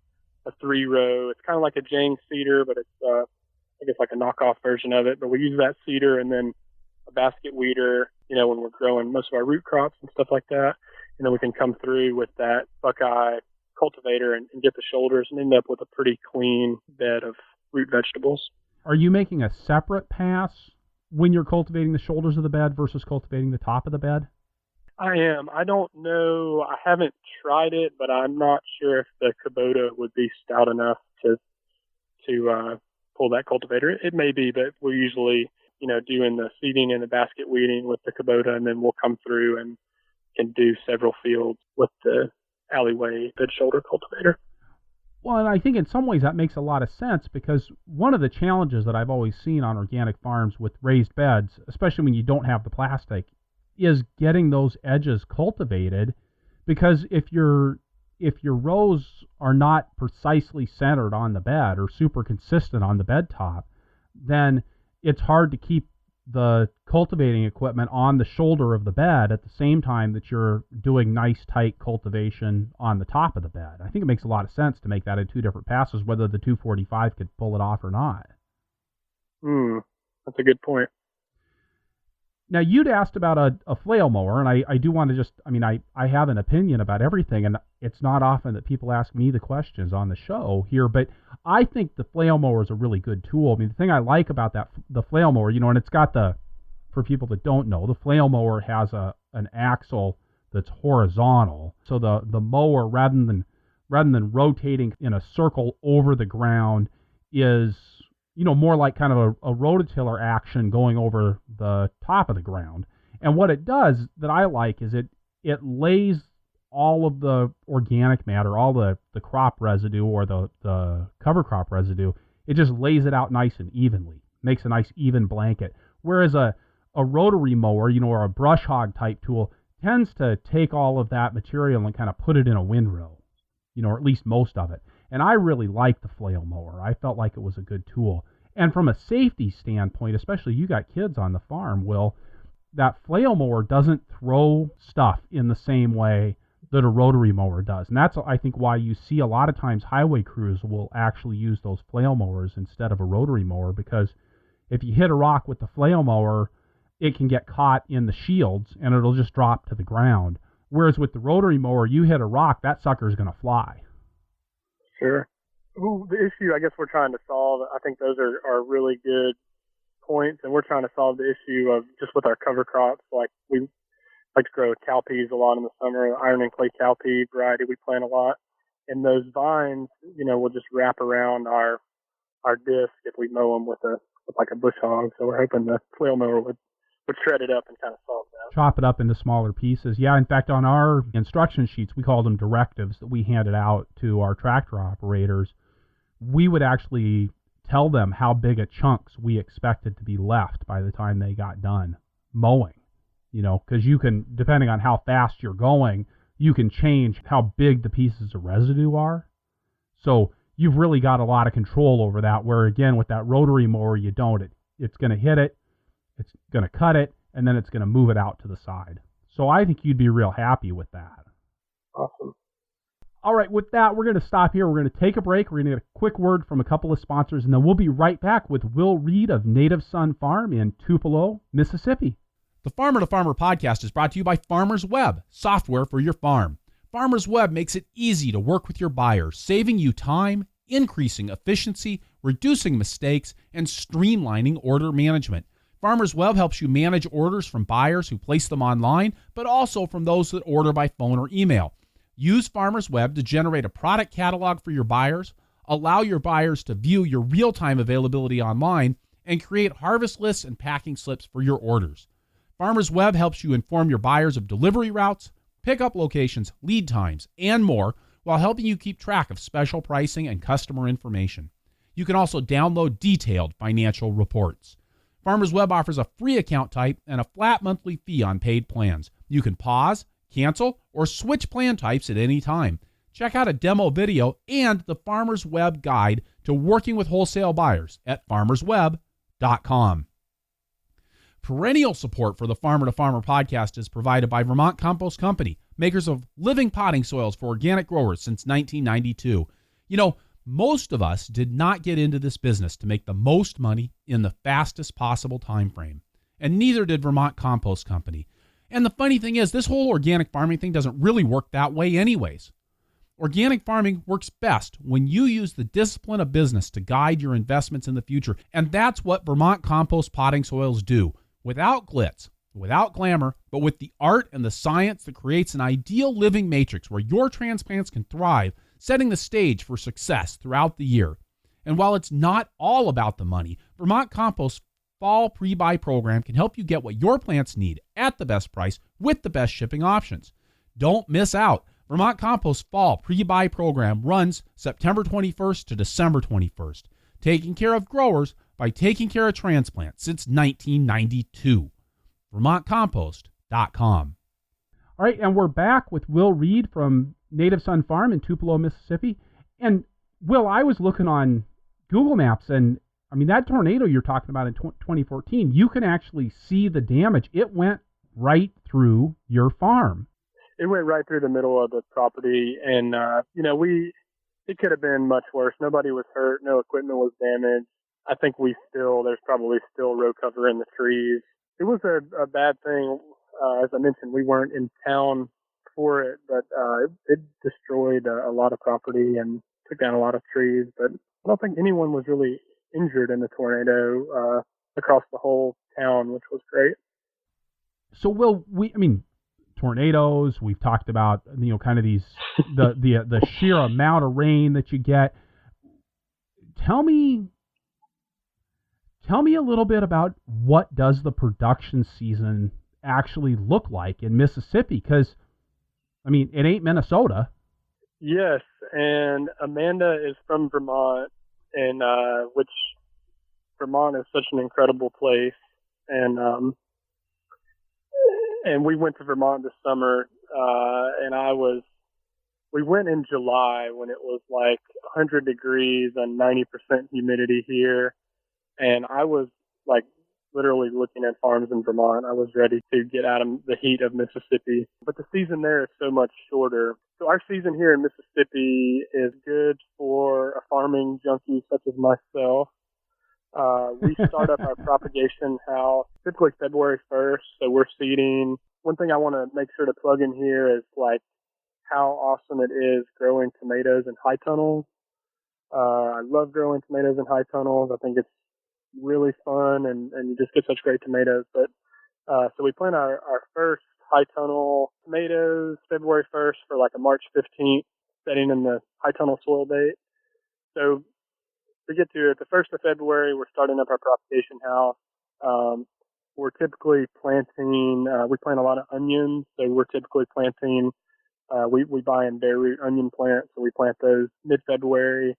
3-row. It's kind of like a Jang seeder, but it's I think it's like a knockoff version of it. But we use that seeder and then a basket weeder, you know, when we're growing most of our root crops and stuff like that. And then we can come through with that Buckeye cultivator and get the shoulders and end up with a pretty clean bed of root vegetables. Are you making a separate pass when you're cultivating the shoulders of the bed versus cultivating the top of the bed? I am. I don't know. I haven't tried it, but I'm not sure if the Kubota would be stout enough to pull that cultivator. It may be, but we're usually, you know, doing the seeding and the basket weeding with the Kubota, and then we'll come through and can do several fields with the Alleyway bed shoulder cultivator. Well, and I think in some ways that makes a lot of sense, because one of the challenges that I've always seen on organic farms with raised beds, especially when you don't have the plastic, is getting those edges cultivated, because if your rows are not precisely centered on the bed or super consistent on the bed top, then it's hard to keep the cultivating equipment on the shoulder of the bed at the same time that you're doing nice tight cultivation on the top of the bed. I think it makes a lot of sense to make that in two different passes, whether the 245 could pull it off or not. That's a good point. Now, you'd asked about a flail mower, and I do want to just, I have an opinion about everything, and it's not often that people ask me the questions on the show here, but I think the flail mower is a really good tool. I mean, the thing I like about the flail mower, you know, and it's got for people that don't know, the flail mower has an axle that's horizontal, so the mower, rather than rotating in a circle over the ground, is, you know, more like kind of a rototiller action going over the top of the ground. And what it does that I like is it lays all of the organic matter, all the crop residue or the cover crop residue, it just lays it out nice and evenly, makes a nice even blanket. Whereas a rotary mower, you know, or a brush hog type tool tends to take all of that material and kind of put it in a windrow, you know, or at least most of it. And I really liked the Flail Mower. I felt like it was a good tool. And from a safety standpoint, especially you got kids on the farm, Will, that Flail Mower doesn't throw stuff in the same way that a rotary mower does. And that's, I think, why you see a lot of times highway crews will actually use those Flail Mowers instead of a rotary mower, because if you hit a rock with the Flail Mower, it can get caught in the shields and it'll just drop to the ground. Whereas with the rotary mower, you hit a rock, that sucker's going to fly. Sure. Ooh, the issue I guess we're trying to solve, I think those are really good points, and we're trying to solve the issue of just with our cover crops. Like we like to grow cowpeas a lot in the summer, iron and clay cowpea variety we plant a lot. And those vines, will just wrap around our disc if we mow them with like a bush hog. So we're hoping the Flail Mower would shred it up and kind of solve that. Chop it up into smaller pieces. Yeah, in fact, on our instruction sheets, we called them directives that we handed out to our tractor operators. We would actually tell them how big of chunks we expected to be left by the time they got done mowing. Because you can, depending on how fast you're going, you can change how big the pieces of residue are. So you've really got a lot of control over that, where, again, with that rotary mower, you don't. It's going to hit it, it's going to cut it, and then it's going to move it out to the side. So I think you'd be real happy with that. Awesome. All right, with that, we're going to stop here. We're going to take a break. We're going to get a quick word from a couple of sponsors, and then we'll be right back with Will Reed of Native Son Farm in Tupelo, Mississippi. The Farmer to Farmer podcast is brought to you by Farmers Web, software for your farm. Farmers Web makes it easy to work with your buyers, saving you time, increasing efficiency, reducing mistakes, and streamlining order management. Farmers Web helps you manage orders from buyers who place them online, but also from those that order by phone or email. Use Farmers Web to generate a product catalog for your buyers, allow your buyers to view your real-time availability online, and create harvest lists and packing slips for your orders. Farmers Web helps you inform your buyers of delivery routes, pickup locations, lead times, and more, while helping you keep track of special pricing and customer information. You can also download detailed financial reports. Farmers Web offers a free account type and a flat monthly fee on paid plans. You can pause, cancel, or switch plan types at any time. Check out a demo video and the Farmers Web guide to working with wholesale buyers at farmersweb.com. Perennial support for the Farmer to Farmer podcast is provided by Vermont Compost Company, makers of living potting soils for organic growers since 1992. Most of us did not get into this business to make the most money in the fastest possible time frame, and neither did Vermont Compost Company. And the funny thing is, this whole organic farming thing doesn't really work that way anyways. Organic farming works best when you use the discipline of business to guide your investments in the future, and that's what Vermont Compost potting soils do. Without glitz, without glamour, but with the art and the science that creates an ideal living matrix where your transplants can thrive, setting the stage for success throughout the year. And while it's not all about the money, Vermont Compost's Fall Pre-Buy program can help you get what your plants need at the best price with the best shipping options. Don't miss out. Vermont Compost's Fall Pre-Buy program runs September 21st to December 21st, taking care of growers by taking care of transplants since 1992. VermontCompost.com. All right, and we're back with Will Reed from Native Son Farm in Tupelo, Mississippi. And Will, I was looking on Google Maps, and that tornado you're talking about in 2014, you can actually see the damage. It went right through your farm. It went right through the middle of the property, and it could have been much worse. Nobody was hurt, no equipment was damaged. I think there's probably still row cover in the trees. It was a bad thing. As I mentioned, we weren't in town for it, but it destroyed a lot of property and took down a lot of trees. But I don't think anyone was really injured in the tornado across the whole town, which was great. So, Will, tornadoes, we've talked about, kind of these, the sheer amount of rain that you get. Tell me a little bit about what does the production season actually look like in Mississippi? Because, it ain't Minnesota. Yes, and Amanda is from Vermont, and which Vermont is such an incredible place. And we went to Vermont this summer, and I was We went in July when it was like 100 degrees and 90% humidity here. And I was like literally looking at farms in Vermont. I was ready to get out of the heat of Mississippi. But the season there is so much shorter. So our season here in Mississippi is good for a farming junkie such as myself. We start up our propagation house typically February 1st. So we're seeding. One thing I want to make sure to plug in here is like how awesome it is growing tomatoes in high tunnels. I love growing tomatoes in high tunnels. I think it's really fun and you just get such great tomatoes. But so we plant our first high tunnel tomatoes February 1st for like a March 15th setting in the high tunnel soil date. So to get to it, the 1st of February, we're starting up our propagation house. We're typically planting, we plant a lot of onions. So we're typically planting, we buy in bare root onion plants. So we plant those mid-February.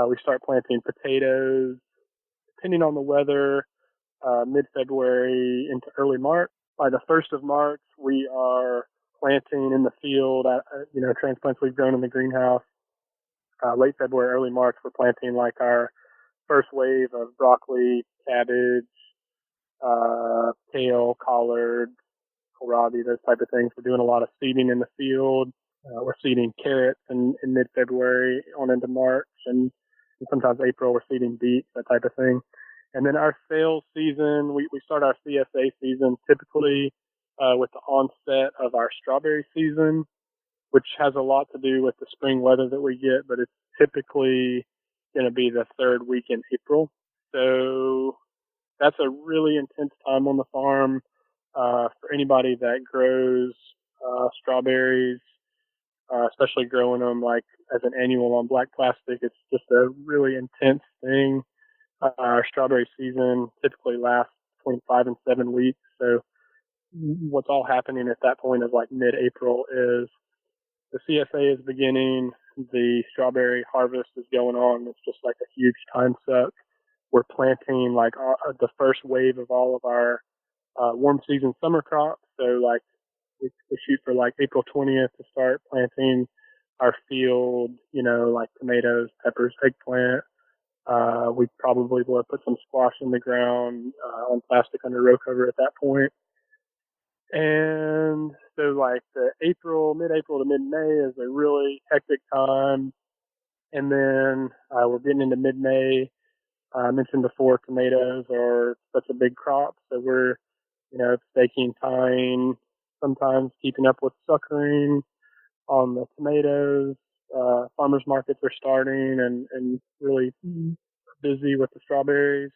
We start planting potatoes, depending on the weather, mid-February into early March. By the 1st of March, we are planting in the field, transplants we've grown in the greenhouse. Late February, early March, we're planting like our first wave of broccoli, cabbage, kale, collard, kohlrabi, those type of things. We're doing a lot of seeding in the field. We're seeding carrots in mid-February on into March, and sometimes April we're seeding beets, that type of thing. And then our sales season, we start our CSA season typically with the onset of our strawberry season, which has a lot to do with the spring weather that we get, but it's typically going to be the third week in April. So that's a really intense time on the farm for anybody that grows strawberries, especially growing them like as an annual on black plastic. It's just a really intense thing. Our strawberry season typically lasts between 5 and 7 weeks. So what's all happening at that point of like mid-April is the CSA is beginning, the strawberry harvest is going on. It's just like a huge time suck. We're planting like the first wave of all of our warm season summer crops. So like we shoot for like April 20th to start planting our field, like tomatoes, peppers, eggplant. We probably will put some squash in the ground on plastic under row cover at that point. And so like the mid-April to mid-May is a really hectic time. And then we're getting into mid-May. I mentioned before tomatoes are such a big crop. So we're, staking, tying, sometimes keeping up with suckering on the tomatoes. Farmers markets are starting and really busy with the strawberries.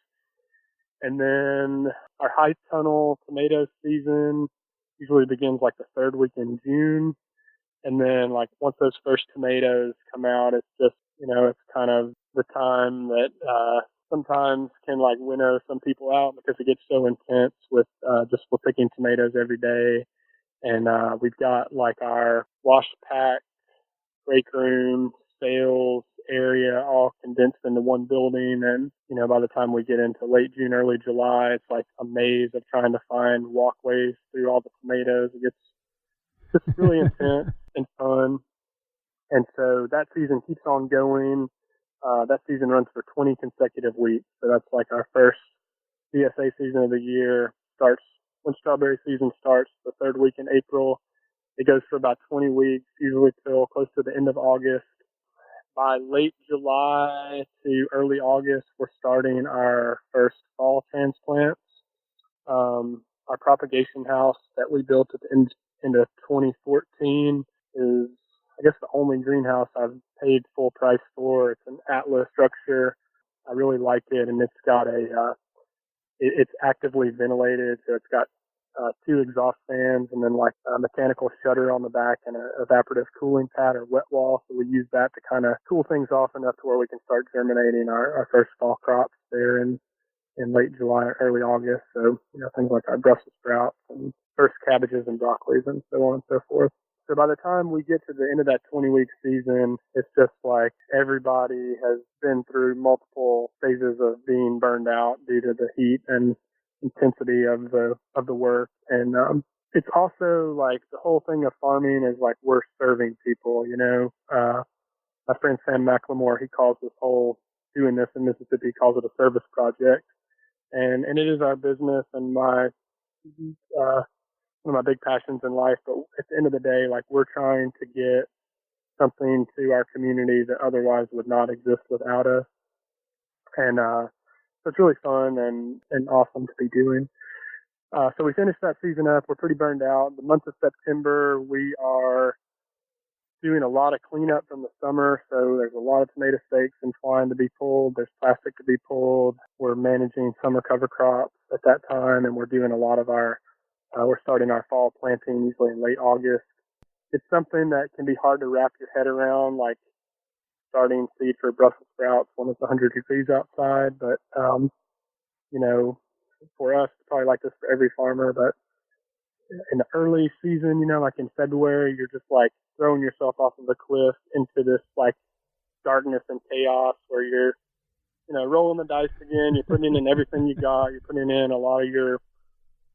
And then our high tunnel tomato season usually begins like the third week in June. And then like once those first tomatoes come out, it's just, it's kind of the time that sometimes can like winnow some people out because it gets so intense with we're picking tomatoes every day. And we've got like our wash pack, break room, sales area all condensed into one building. And, by the time we get into late June, early July, it's like a maze of trying to find walkways through all the tomatoes. It gets just really intense and fun. And so that season keeps on going. That season runs for 20 consecutive weeks. So that's like our first CSA season of the year. Starts when strawberry season starts, the third week in April. It goes for about 20 weeks, usually till close to the end of August. By late July to early August, we're starting our first fall transplants. Our propagation house that we built at the end of 2014 is, I guess, the only greenhouse I've paid full price for. It's an Atlas structure. I really like it, and it's got it's actively ventilated, so it's got 2 exhaust fans and then like a mechanical shutter on the back and an evaporative cooling pad or wet wall. So we use that to kind of cool things off enough to where we can start germinating our first fall crops there in late July or early August. So, things like our Brussels sprouts and first cabbages and broccolis and so on and so forth. So by the time we get to the end of that 20-week season, it's just like everybody has been through multiple phases of being burned out due to the heat and intensity of the work. And it's also like the whole thing of farming is like we're serving people, you know. My friend Sam McLemore, he calls this whole doing this in Mississippi, he calls it a service project. And it is our business and one of my big passions in life. But at the end of the day, like we're trying to get something to our community that otherwise would not exist without us. And so it's really fun and awesome to be doing. So we finished that season up. We're pretty burned out. The month of September, we are doing a lot of cleanup from the summer. So there's a lot of tomato stakes and twine to be pulled. There's plastic to be pulled. We're managing summer cover crops at that time, and we're doing a lot of we're starting our fall planting usually in late August. It's something that can be hard to wrap your head around, like starting seed for Brussels sprouts when it's 100 degrees outside. But, you know, for us, it's probably like this for every farmer, but in the early season, you know, like in February, you're just like throwing yourself off of a cliff into this like darkness and chaos where you're, you know, rolling the dice again. You're putting in everything you got. You're putting in a lot of your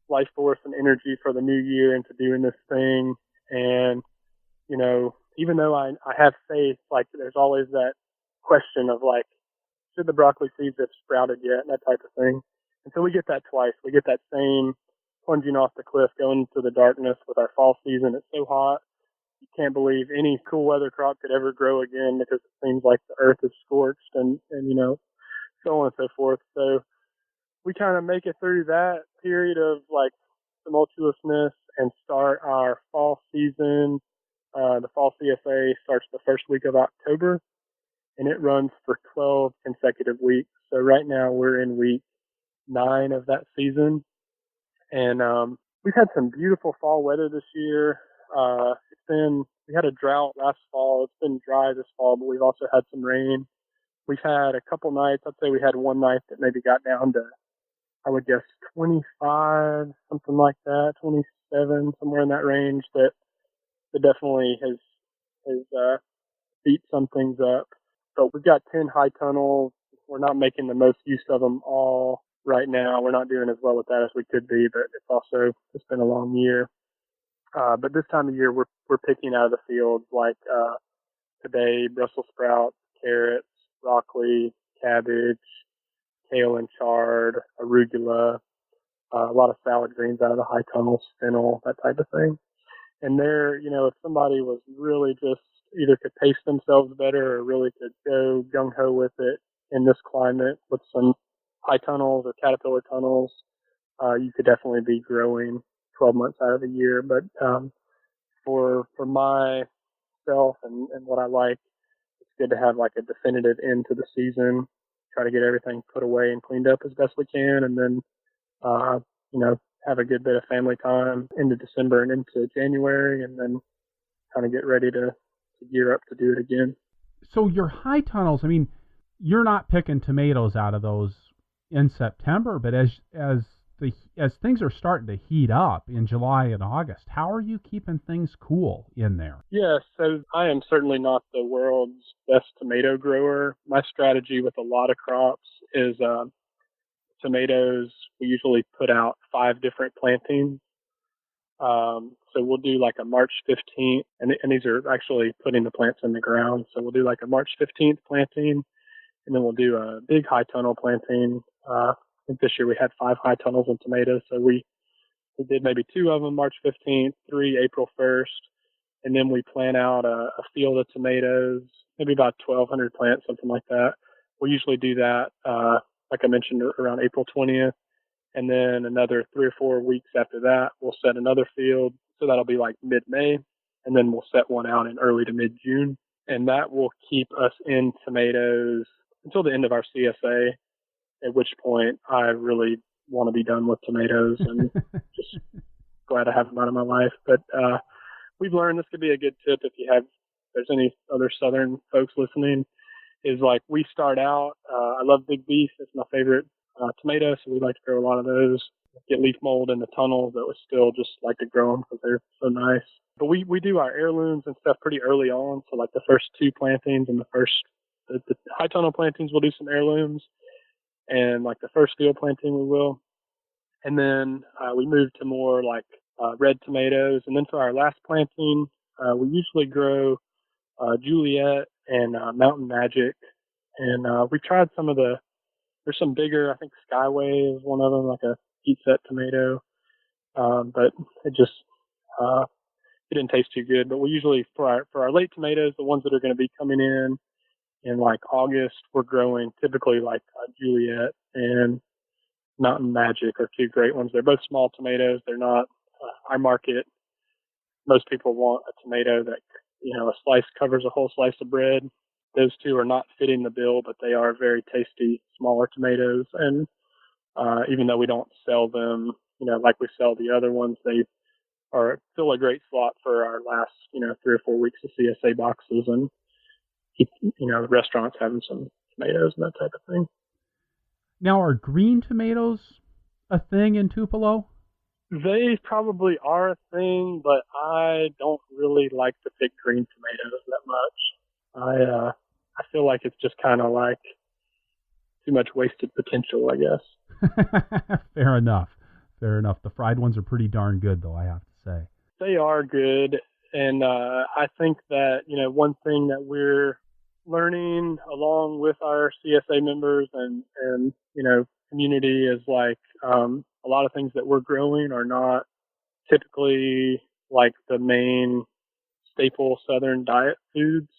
life force and energy for the new year into doing this thing. And, you know, even though I have faith, like there's always that question of like, should the broccoli seeds have sprouted yet? And that type of thing. And so we get that twice. We get that same plunging off the cliff, going into the darkness with our fall season. It's so hot. You can't believe any cool weather crop could ever grow again because it seems like the earth is scorched and you know, so on and so forth. So we kind of make it through that period of like tumultuousness and start our fall season. The fall CSA starts the first week of October and it runs for 12 consecutive weeks. So right now we're in week 9 of that season. And we've had some beautiful fall weather this year. We had a drought last fall. It's been dry this fall, but we've also had some rain. We've had a couple nights. I'd say we had one night that maybe got down to, I would guess, 25, something like that, 27, somewhere in that range. That definitely has beat some things up. But we've got 10 high tunnels. We're not making the most use of them all right now. We're not doing as well with that as we could be, but it's been a long year. But this time of year, we're picking out of the fields like today, Brussels sprouts, carrots, broccoli, cabbage, kale and chard, arugula, a lot of salad greens out of the high tunnels, fennel, that type of thing. And there, you know, if somebody was really just either could pace themselves better or really could go gung-ho with it in this climate with some high tunnels or caterpillar tunnels, you could definitely be growing 12 months out of the year. But for myself and what I like, it's good to have like a definitive end to the season, try to get everything put away and cleaned up as best we can, and then, you know, have a good bit of family time into December and into January, and then kind of get ready to gear up to do it again. So your high tunnels, I mean, you're not picking tomatoes out of those in September, but as things are starting to heat up in July and August, how are you keeping things cool in there? Yeah, so I am certainly not the world's best tomato grower. My strategy with a lot of crops is tomatoes, we usually put out 5 different plantings. So we'll do like a March 15th, and these are actually putting the plants in the ground. So we'll do like a March 15th planting, and then we'll do a big high tunnel planting. I think this year we had 5 high tunnels in tomatoes. So we did maybe 2 of them March 15th, 3 April 1st, and then we plant out a field of tomatoes, maybe about 1,200 plants, something like that. We usually do that, like I mentioned, around April 20th. And then another 3 or 4 weeks after that, we'll set another field. So that'll be like mid-May. And then we'll set one out in early to mid-June. And that will keep us in tomatoes until the end of our CSA, at which point I really want to be done with tomatoes and just glad to have them out of my life. But we've learned this could be a good tip if there's any other Southern folks listening, is like we start out, I love Big Beef. It's my favorite tomatoes, so we like to grow a lot of those. Get leaf mold in the tunnels, but we still just like to grow them because they're so nice. But we do our heirlooms and stuff pretty early on. So like the first 2 plantings and the high tunnel plantings, we'll do some heirlooms, and like the first field planting we will. And then we move to more like red tomatoes. And then for our last planting, we usually grow Juliet and Mountain Magic. And we tried there's some bigger, I think Skyway is one of them, like a heat set tomato. But it just, it didn't taste too good. But we usually, for our late tomatoes, the ones that are going to be coming in like August, we're growing typically like Juliet and Mountain Magic are two great ones. They're both small tomatoes. They're not, our market, most people want a tomato that, a slice covers a whole slice of bread. Those two are not fitting the bill, but they are very tasty, smaller tomatoes. And even though we don't sell them, like we sell the other ones, they are still a great slot for our last, 3 or 4 weeks of CSA boxes and keep, the restaurants having some tomatoes and that type of thing. Now, are green tomatoes a thing in Tupelo? They probably are a thing, but I don't really like to pick green tomatoes that much. I feel like it's just kind of like too much wasted potential, I guess. Fair enough. The fried ones are pretty darn good, though, I have to say. They are good, and I think that, one thing that we're learning along with our CSA members and community is like a lot of things that we're growing are not typically like the main staple Southern diet foods.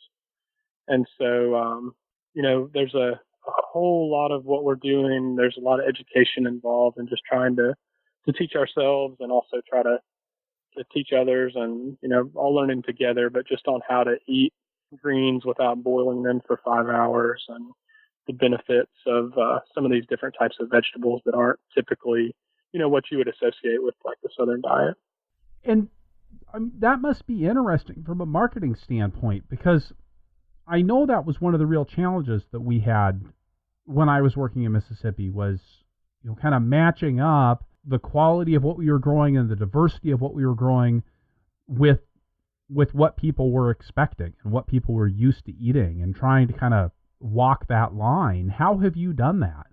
And so, there's a whole lot of what we're doing. There's a lot of education involved in just trying to teach ourselves and also try to teach others and, all learning together, but just on how to eat greens without boiling them for 5 hours and the benefits of some of these different types of vegetables that aren't typically, what you would associate with like the Southern diet. And that must be interesting from a marketing standpoint, because I know that was one of the real challenges that we had when I was working in Mississippi was, kind of matching up the quality of what we were growing and the diversity of what we were growing with what people were expecting and what people were used to eating and trying to kind of walk that line. How have you done that?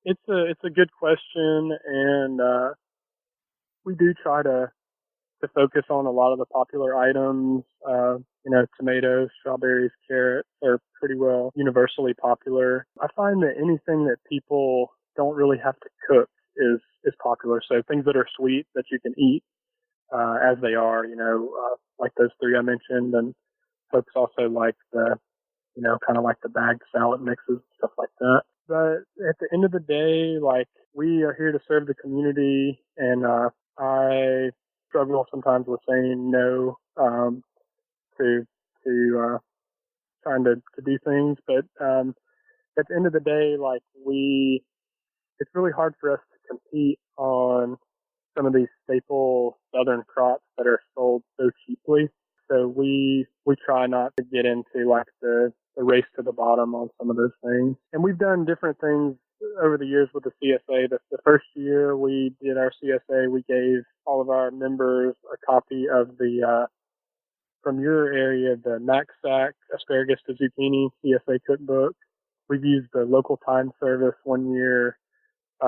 It's a good question, and we do try to focus on a lot of the popular items. Tomatoes, strawberries, carrots are pretty well universally popular. I find that anything that people don't really have to cook is popular. So things that are sweet that you can eat as they are, like those three I mentioned, and folks also like the, kind of like the bagged salad mixes, stuff like that. But at the end of the day, like we are here to serve the community, and I struggle sometimes with saying no to trying to do things. But at the end of the day, like it's really hard for us to compete on some of these staple Southern crops that are sold so cheaply. So we try not to get into like the race to the bottom on some of those things. And we've done different things over the years with the CSA. The first year we did our CSA, we gave all of our members a copy of the from your area, the Mac Sack Asparagus to Zucchini CSA cookbook. We've used the local time service one year.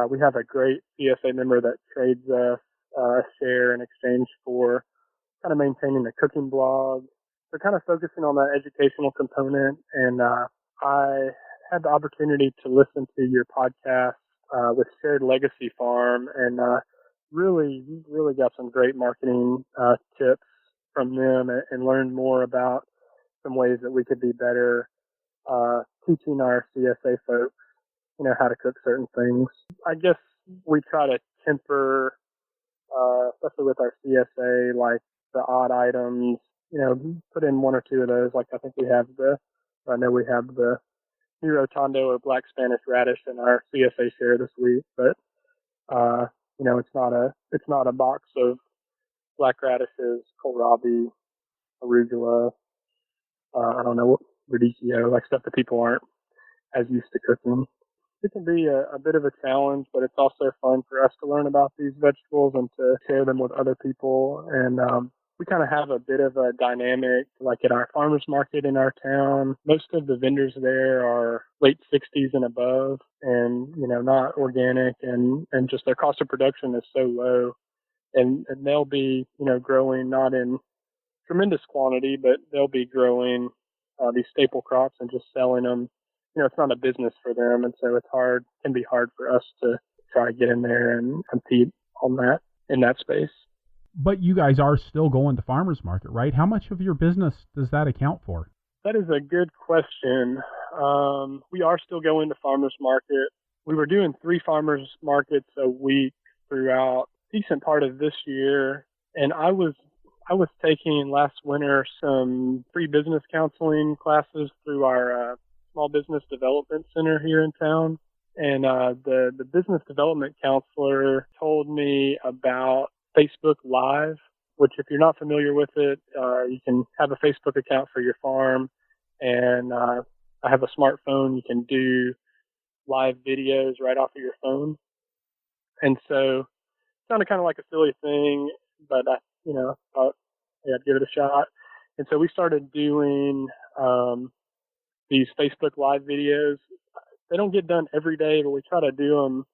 We have a great CSA member that trades us a share in exchange for kind of maintaining the cooking blog. So kind of focusing on that educational component. And I had the opportunity to listen to your podcast with Shared Legacy Farm, and really got some great marketing tips from them and learned more about some ways that we could be better teaching our CSA folks, how to cook certain things. I guess we try to temper, especially with our CSA, like the odd items, put in one or two of those. Like I think we have the Hero Tondo or Black Spanish radish in our CSA share this week, but it's not a box of black radishes, kohlrabi, arugula, I don't know, radicchio, like stuff that people aren't as used to cooking. It can be a bit of a challenge, but it's also fun for us to learn about these vegetables and to share them with other people. And we kind of have a bit of a dynamic, like at our farmers market in our town. Most of the vendors there are late 60s and above, and not organic, and just their cost of production is so low and they'll be, growing not in tremendous quantity, but they'll be growing these staple crops and just selling them. It's not a business for them, and so can be hard for us to try to get in there and compete in that space. But you guys are still going to farmers market, right? How much of your business does that account for? That is a good question. We are still going to farmers market. We were doing 3 farmers markets a week throughout a decent part of this year, and I was taking last winter some free business counseling classes through our small business development center here in town. And the business development counselor told me about Facebook Live, which if you're not familiar with it, you can have a Facebook account for your farm. And I have a smartphone. You can do live videos right off of your phone. And so it sounded kind of like a silly thing, but I thought, yeah, I'd give it a shot. And so we started doing these Facebook Live videos. They don't get done every day, but we try to do them,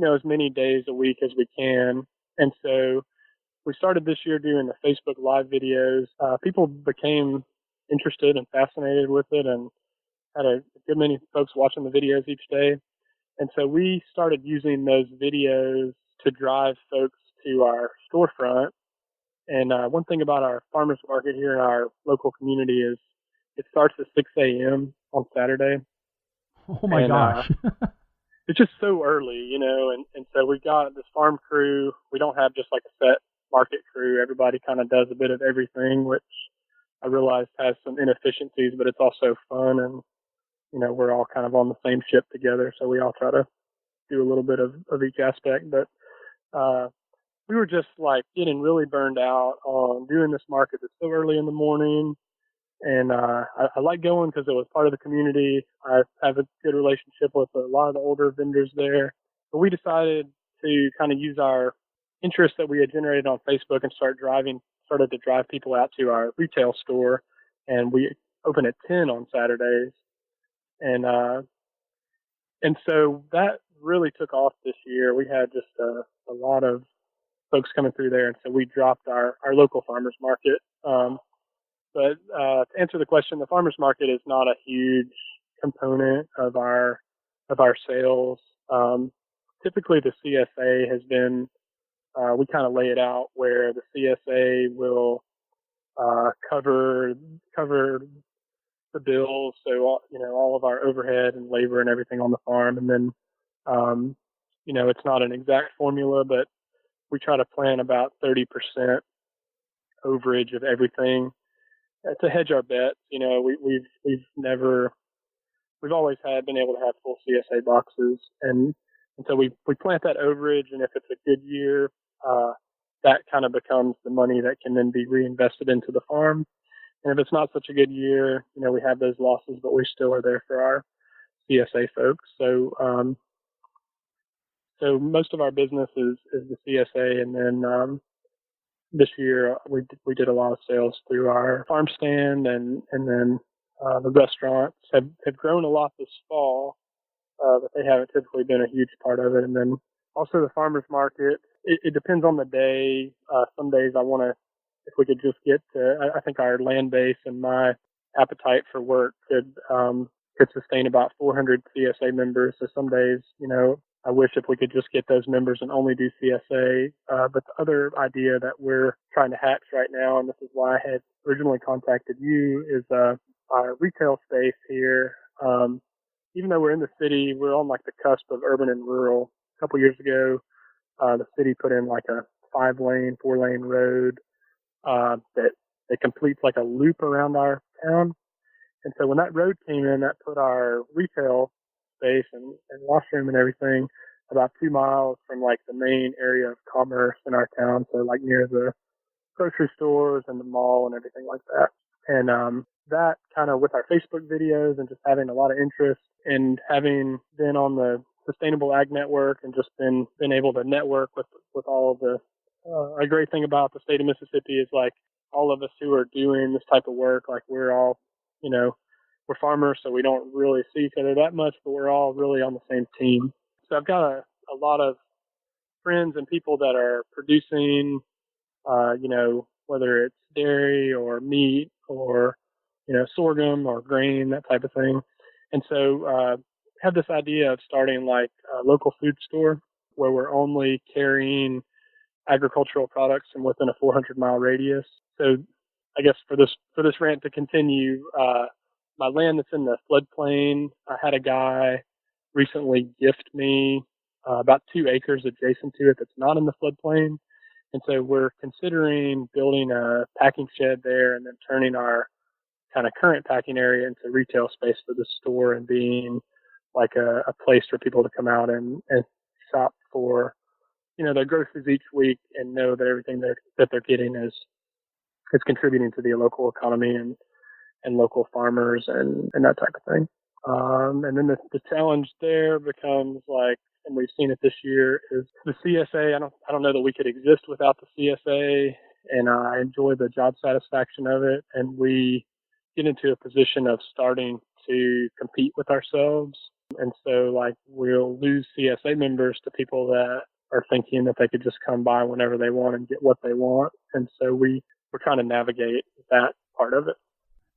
as many days a week as we can. And so we started this year doing the Facebook Live videos. People became interested and fascinated with it, and had a good many folks watching the videos each day. And so we started using those videos to drive folks to our storefront. And one thing about our farmers market here in our local community is it starts at 6 a.m. on Saturday. Oh my gosh. It's just so early, and so we've got this farm crew. We don't have just like a set market crew. Everybody kind of does a bit of everything, which I realized has some inefficiencies, but it's also fun. And, we're all kind of on the same ship together. So we all try to do a little bit of each aspect. But we were just like getting really burned out on doing this market that's so early in the morning. And I like going because it was part of the community. I have a good relationship with a lot of the older vendors there. But we decided to kind of use our interest that we had generated on Facebook and started to drive people out to our retail store. And we open at 10 on Saturdays. And so that really took off this year. We had just a lot of folks coming through there. And so we dropped our local farmers market. But to answer the question, the farmers market is not a huge component of our sales. Typically, the CSA has been we kind of lay it out where the CSA will cover the bills, so all of our overhead and labor and everything on the farm, and then it's not an exact formula, but we try to plan about 30% overage of everything to hedge our bets. We've always been able to have full CSA boxes, and so we plant that overage, and if it's a good year, that kind of becomes the money that can then be reinvested into the farm. And if it's not such a good year, we have those losses, but we still are there for our CSA folks. So most of our business is the CSA, and then this year we did a lot of sales through our farm stand, and then the restaurants have grown a lot this fall, but they haven't typically been a huge part of it. And then also the farmers market. It depends on the day. Some days if we could just get to, I think our land base and my appetite for work could sustain about 400 CSA members. So some days, I wish if we could just get those members and only do CSA. But the other idea that we're trying to hatch right now, and this is why I had originally contacted you, is our retail space here. Even though we're in the city, we're on like the cusp of urban and rural. A couple years ago, the city put in like a 4-lane road that it completes like a loop around our town. And so when that road came in, that put our retail space and washroom and everything about 2 miles from like the main area of commerce in our town. So like near the grocery stores and the mall and everything like that. And that kind of with our Facebook videos and just having a lot of interest and having been on the Sustainable Ag Network and just been able to network with all of the a great thing about the state of Mississippi is like all of us who are doing this type of work, like we're all, we're farmers, so we don't really see each other that much, but we're all really on the same team. So I've got a lot of friends and people that are producing, whether it's dairy or meat or, sorghum or grain, that type of thing. And so have this idea of starting like a local food store where we're only carrying agricultural products and within a 400-mile radius. So I guess for this rant to continue, my land that's in the floodplain, I had a guy recently gift me about 2 acres adjacent to it that's not in the floodplain. And so we're considering building a packing shed there and then turning our kind of current packing area into retail space for the store and being like a place for people to come out and shop for, their groceries each week and know that everything that they're getting is contributing to the local economy and local farmers and that type of thing. And then the challenge there becomes like, and we've seen it this year, is the CSA. I don't know that we could exist without the CSA, and I enjoy the job satisfaction of it. And we get into a position of starting to compete with ourselves. And so like we'll lose CSA members to people that are thinking that they could just come by whenever they want and get what they want. And so we're trying to navigate that part of it.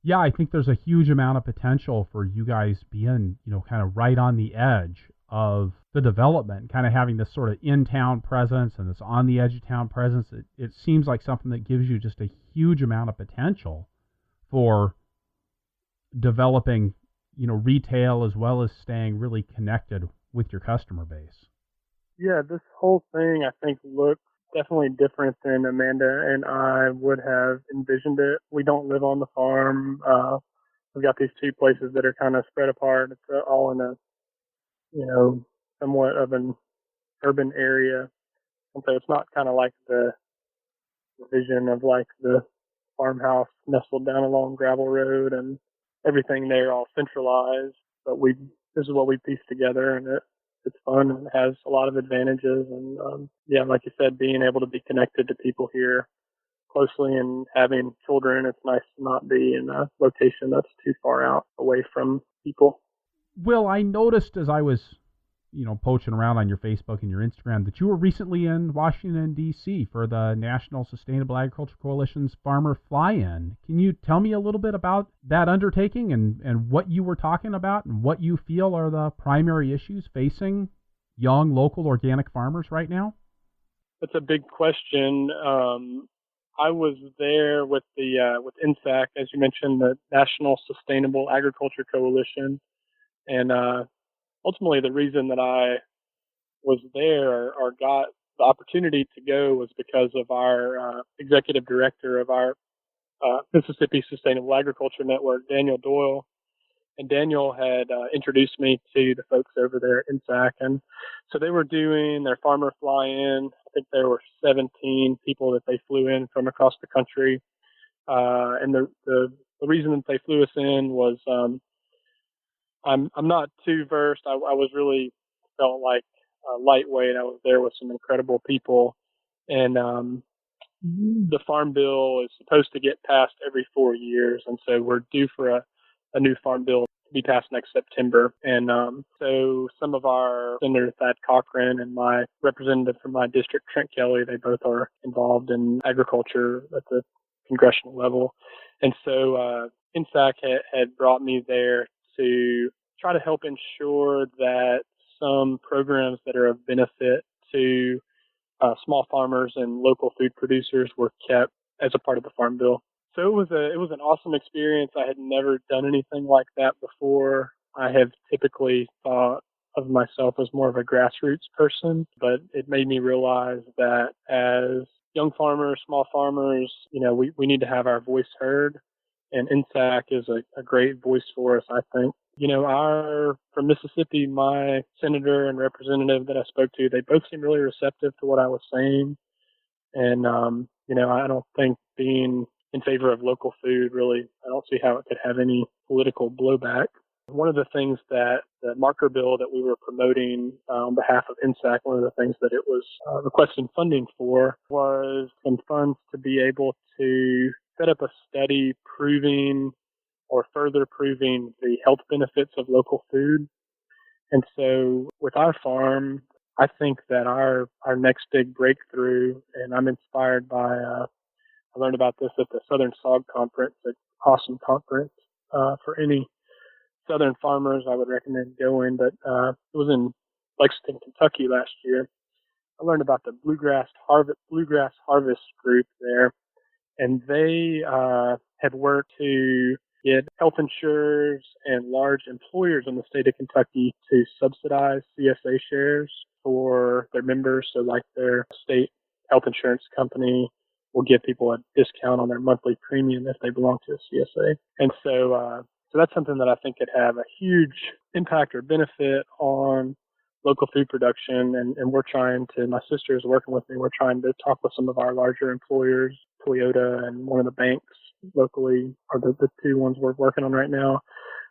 Yeah, I think there's a huge amount of potential for you guys being, kind of right on the edge of the development, kind of having this sort of in-town presence and this on-the-edge-of-town presence. It seems like something that gives you just a huge amount of potential for developing, retail as well as staying really connected with your customer base. Yeah, this whole thing, I think, looks definitely different than Amanda and I would have envisioned it. We don't live on the farm. We've got these 2 places that are kind of spread apart. It's all in a, somewhat of an urban area. And so it's not kind of like the vision of like the farmhouse nestled down a long gravel road and everything there all centralized. But this is what we pieced together, and it's fun and it has a lot of advantages. And like you said, being able to be connected to people here closely and having children, it's nice to not be in a location that's too far out away from people. Will, I noticed as I was, poaching around on your Facebook and your Instagram that you were recently in Washington, D.C. for the National Sustainable Agriculture Coalition's Farmer Fly-In. Can you tell me a little bit about that undertaking and what you were talking about and what you feel are the primary issues facing young local organic farmers right now? That's a big question. I was there with with NSAC, as you mentioned, the National Sustainable Agriculture Coalition, and ultimately the reason that I was there or got the opportunity to go was because of our executive director of our Mississippi Sustainable Agriculture Network, Daniel Doyle. And Daniel had introduced me to the folks over there at NSAC. And so they were doing their farmer fly-in. I think there were 17 people that they flew in from across the country. And the reason that they flew us in was I'm not too versed. I was really felt like lightweight. I was there with some incredible people. And the Farm Bill is supposed to get passed every 4 years. And so we're due for a new Farm Bill to be passed next September. And so some of our Senator Thad Cochran and my representative from my district, Trent Kelly, they both are involved in agriculture at the congressional level. And so INSAC had brought me there to try to help ensure that some programs that are of benefit to small farmers and local food producers were kept as a part of the Farm Bill. So it was an awesome experience. I had never done anything like that before. I have typically thought of myself as more of a grassroots person, but it made me realize that as young farmers, small farmers, we need to have our voice heard. And INSAC is a great voice for us, I think. From Mississippi, my senator and representative that I spoke to, they both seemed really receptive to what I was saying. And, I don't think being in favor of local food really, I don't see how it could have any political blowback. One of the things that the marker bill that we were promoting on behalf of INSAC, one of the things that it was requesting funding for was some funds to be able to set up a study proving or further proving the health benefits of local food. And so with our farm, I think that our next big breakthrough, and I'm inspired by, I learned about this at the Southern Sog Conference, an awesome conference for any Southern farmers. I would recommend going, but it was in Lexington, Kentucky last year. I learned about the bluegrass harvest group there, and they had worked to get health insurers and large employers in the state of Kentucky to subsidize CSA shares for their members. So like their state health insurance company will give people a discount on their monthly premium if they belong to a CSA. And so that's something that I think could have a huge impact or benefit on local food production. And we're trying to, my sister is working with me, we're trying to talk with some of our larger employers, Toyota and one of the banks locally are the two ones we're working on right now,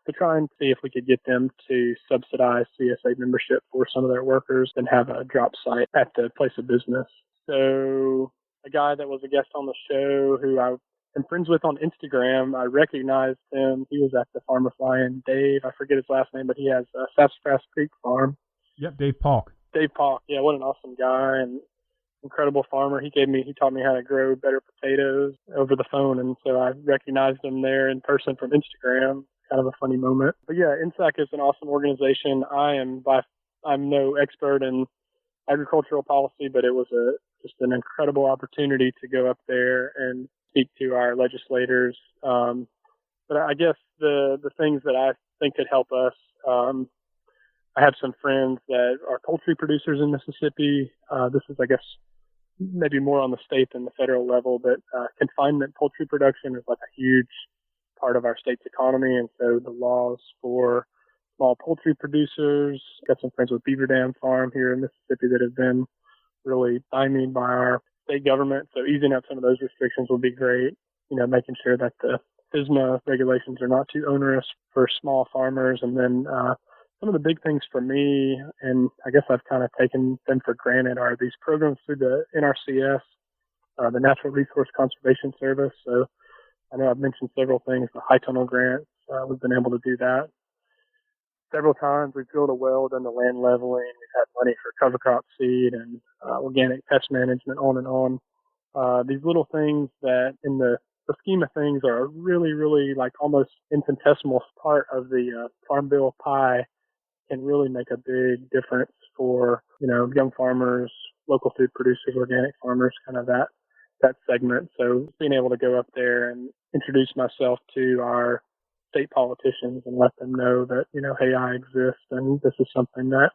to try and see if we could get them to subsidize CSA membership for some of their workers and have a drop site at the place of business. So a guy that was a guest on the show who I am friends with on Instagram, I recognized him. He was at the Farmer Fly-In, Dave. I forget his last name, but he has a Sassafras Creek Farm. Yep, Dave Paulk. Dave Paulk, yeah, what an awesome guy and incredible farmer. He taught me how to grow better potatoes over the phone, and so I recognized him there in person from Instagram. Kind of a funny moment. But yeah, INSAC is an awesome organization. I'm no expert in agricultural policy, but it was just an incredible opportunity to go up there and speak to our legislators. But I guess the things that I think could help us, I have some friends that are poultry producers in Mississippi. This is, I guess, maybe more on the state than the federal level, but confinement poultry production is like a huge part of our state's economy. And so the laws for small poultry producers, got some friends with Beaver Dam Farm here in Mississippi that have been really stymied by our state government. So easing up some of those restrictions would be great. You know, making sure that the FSMA regulations are not too onerous for small farmers. And then some of the big things for me, and I guess I've kind of taken them for granted, are these programs through the NRCS, the Natural Resource Conservation Service. So I know I've mentioned several things, the high tunnel grants. We've been able to do that several times. We've drilled a well, done the land leveling. We've had money for cover crop seed and organic pest management, on and on. These little things that in the scheme of things are really, really like almost infinitesimal part of the Farm Bill pie can really make a big difference for, you know, young farmers, local food producers, organic farmers, kind of that segment. So being able to go up there and introduce myself to our state politicians and let them know that, you know, hey, I exist and this is something that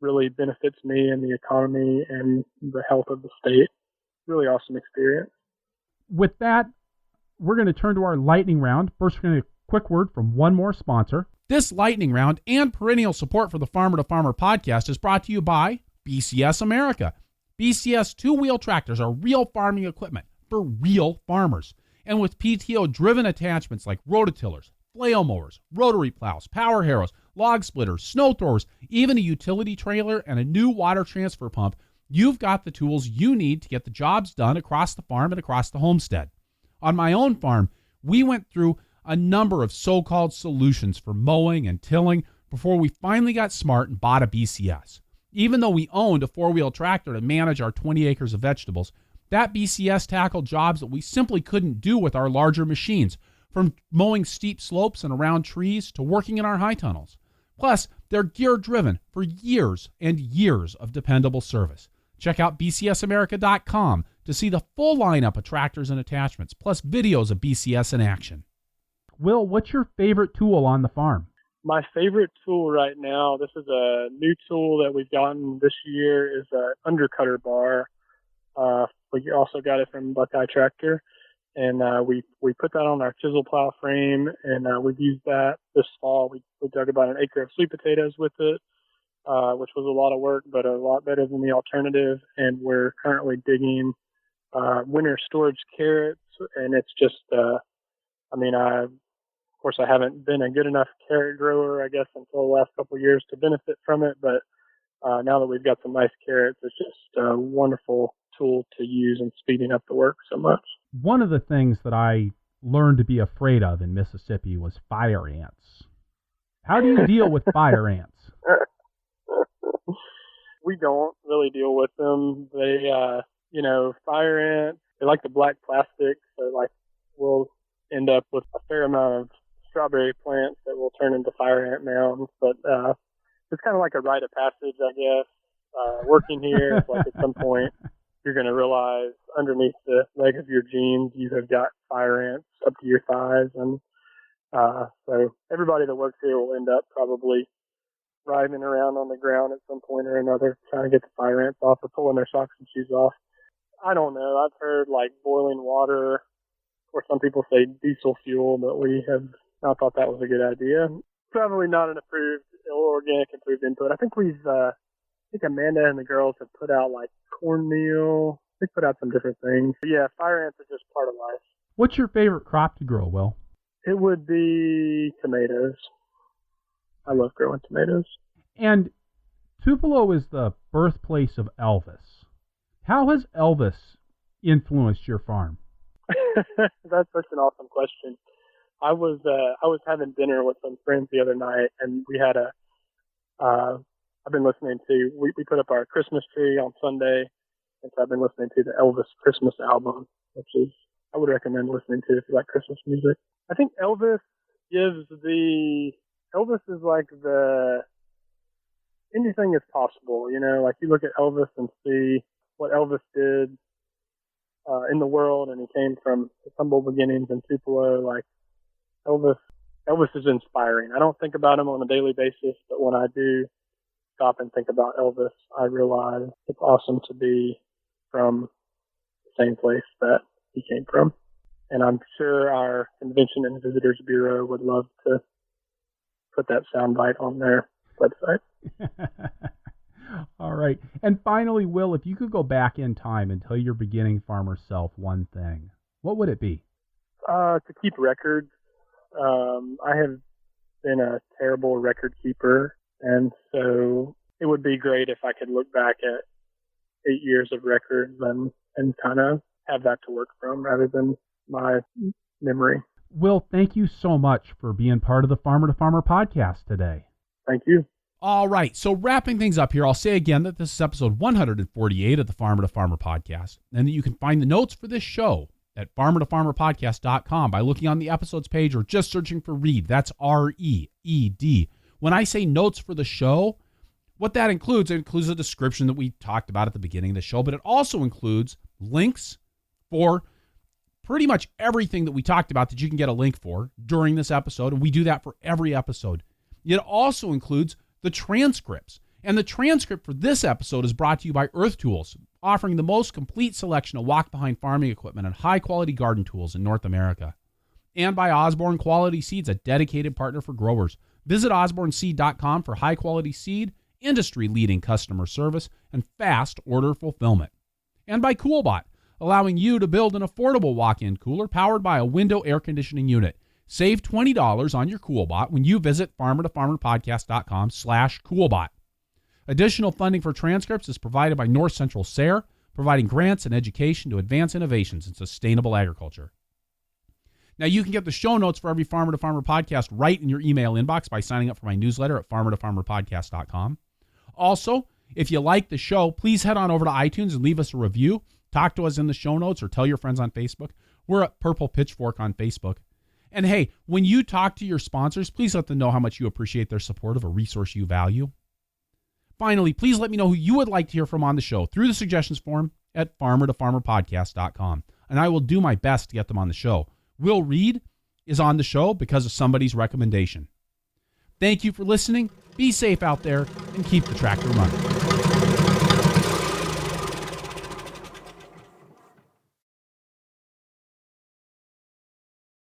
really benefits me and the economy and the health of the state. Really awesome experience. With that, we're going to turn to our lightning round. First, we're going to a quick word from one more sponsor. This lightning round and perennial support for the Farmer to Farmer podcast is brought to you by BCS America. BCS two-wheel tractors are real farming equipment for real farmers. And with PTO-driven attachments like rototillers, flail mowers, rotary plows, power harrows, log splitters, snow throwers, even a utility trailer and a new water transfer pump, you've got the tools you need to get the jobs done across the farm and across the homestead. On my own farm, we went through a number of so-called solutions for mowing and tilling before we finally got smart and bought a BCS. Even though we owned a four-wheel tractor to manage our 20 acres of vegetables, that BCS tackled jobs that we simply couldn't do with our larger machines, from mowing steep slopes and around trees to working in our high tunnels. Plus, they're gear-driven for years and years of dependable service. Check out bcsamerica.com to see the full lineup of tractors and attachments, plus videos of BCS in action. Will, what's your favorite tool on the farm? My favorite tool right now, this is a new tool that we've gotten this year, is an undercutter bar. We also got it from Buckeye Tractor, and we put that on our chisel plow frame, and we've used that this fall. We dug about an acre of sweet potatoes with it, which was a lot of work, but a lot better than the alternative. And we're currently digging winter storage carrots, and it's just, of course, I haven't been a good enough carrot grower, I guess, until the last couple of years to benefit from it. But now that we've got some nice carrots, it's just a wonderful tool to use in speeding up the work so much. One of the things that I learned to be afraid of in Mississippi was fire ants. How do you deal with fire ants? We don't really deal with them. They, fire ants, they like the black plastic, so like we'll end up with a fair amount of strawberry plants that will turn into fire ant mounds. But it's kind of like a rite of passage, I guess. Working here, it's like at some point you're going to realize underneath the leg of your jeans you have got fire ants up to your thighs, and so everybody that works here will end up probably writhing around on the ground at some point or another, trying to get the fire ants off or pulling their socks and shoes off. I don't know. I've heard like boiling water, or some people say diesel fuel, but we have not thought that was a good idea. Probably not an approved or organic approved input. I think I think Amanda and the girls have put out like cornmeal. They put out some different things. But yeah, fire ants are just part of life. What's your favorite crop to grow, Will? It would be tomatoes. I love growing tomatoes. And Tupelo is the birthplace of Elvis. How has Elvis influenced your farm? That's such an awesome question. I was having dinner with some friends the other night, and we had I've been listening to, we put up our Christmas tree on Sunday, and so I've been listening to the Elvis Christmas album, which is, I would recommend listening to if you like Christmas music. I think Elvis is like anything is possible, like you look at Elvis and see what Elvis did in the world, and he came from humble beginnings in Tupelo. Like Elvis is inspiring. I don't think about him on a daily basis, but when I do stop and think about Elvis, I realize it's awesome to be from the same place that he came from. And I'm sure our Convention and Visitors Bureau would love to put that soundbite on their website. All right. And finally, Will, if you could go back in time and tell your beginning farmer self one thing, what would it be? To keep records. I have been a terrible record keeper, and so it would be great if I could look back at 8 years of records and kind of have that to work from rather than my memory. Will, thank you so much for being part of the Farmer to Farmer podcast today. Thank you. All right, so wrapping things up here, I'll say again that this is episode 148 of the Farmer to Farmer podcast, and that you can find the notes for this show at farmertofarmerpodcast.com by looking on the episodes page or just searching for Reed. That's REED. When I say notes for the show, what that includes, it includes a description that we talked about at the beginning of the show, but it also includes links for pretty much everything that we talked about that you can get a link for during this episode, and we do that for every episode. It also includes the transcripts, and the transcript for this episode is brought to you by Earth Tools, offering the most complete selection of walk-behind farming equipment and high-quality garden tools in North America. And by Osborne Quality Seeds, a dedicated partner for growers. Visit osborneseed.com for high-quality seed, industry-leading customer service, and fast order fulfillment. And by CoolBot, allowing you to build an affordable walk-in cooler powered by a window air conditioning unit. Save $20 on your CoolBot when you visit farmertofarmerpodcast.com/CoolBot. Additional funding for transcripts is provided by North Central SARE, providing grants and education to advance innovations in sustainable agriculture. Now, you can get the show notes for every Farmer to Farmer podcast right in your email inbox by signing up for my newsletter at farmertofarmerpodcast.com. Also, if you like the show, please head on over to iTunes and leave us a review. Talk to us in the show notes or tell your friends on Facebook. We're at Purple Pitchfork on Facebook. And hey, when you talk to your sponsors, please let them know how much you appreciate their support of a resource you value. Finally, please let me know who you would like to hear from on the show through the suggestions form at farmertofarmerpodcast.com, and I will do my best to get them on the show. Will Reed is on the show because of somebody's recommendation. Thank you for listening. Be safe out there and keep the tractor running.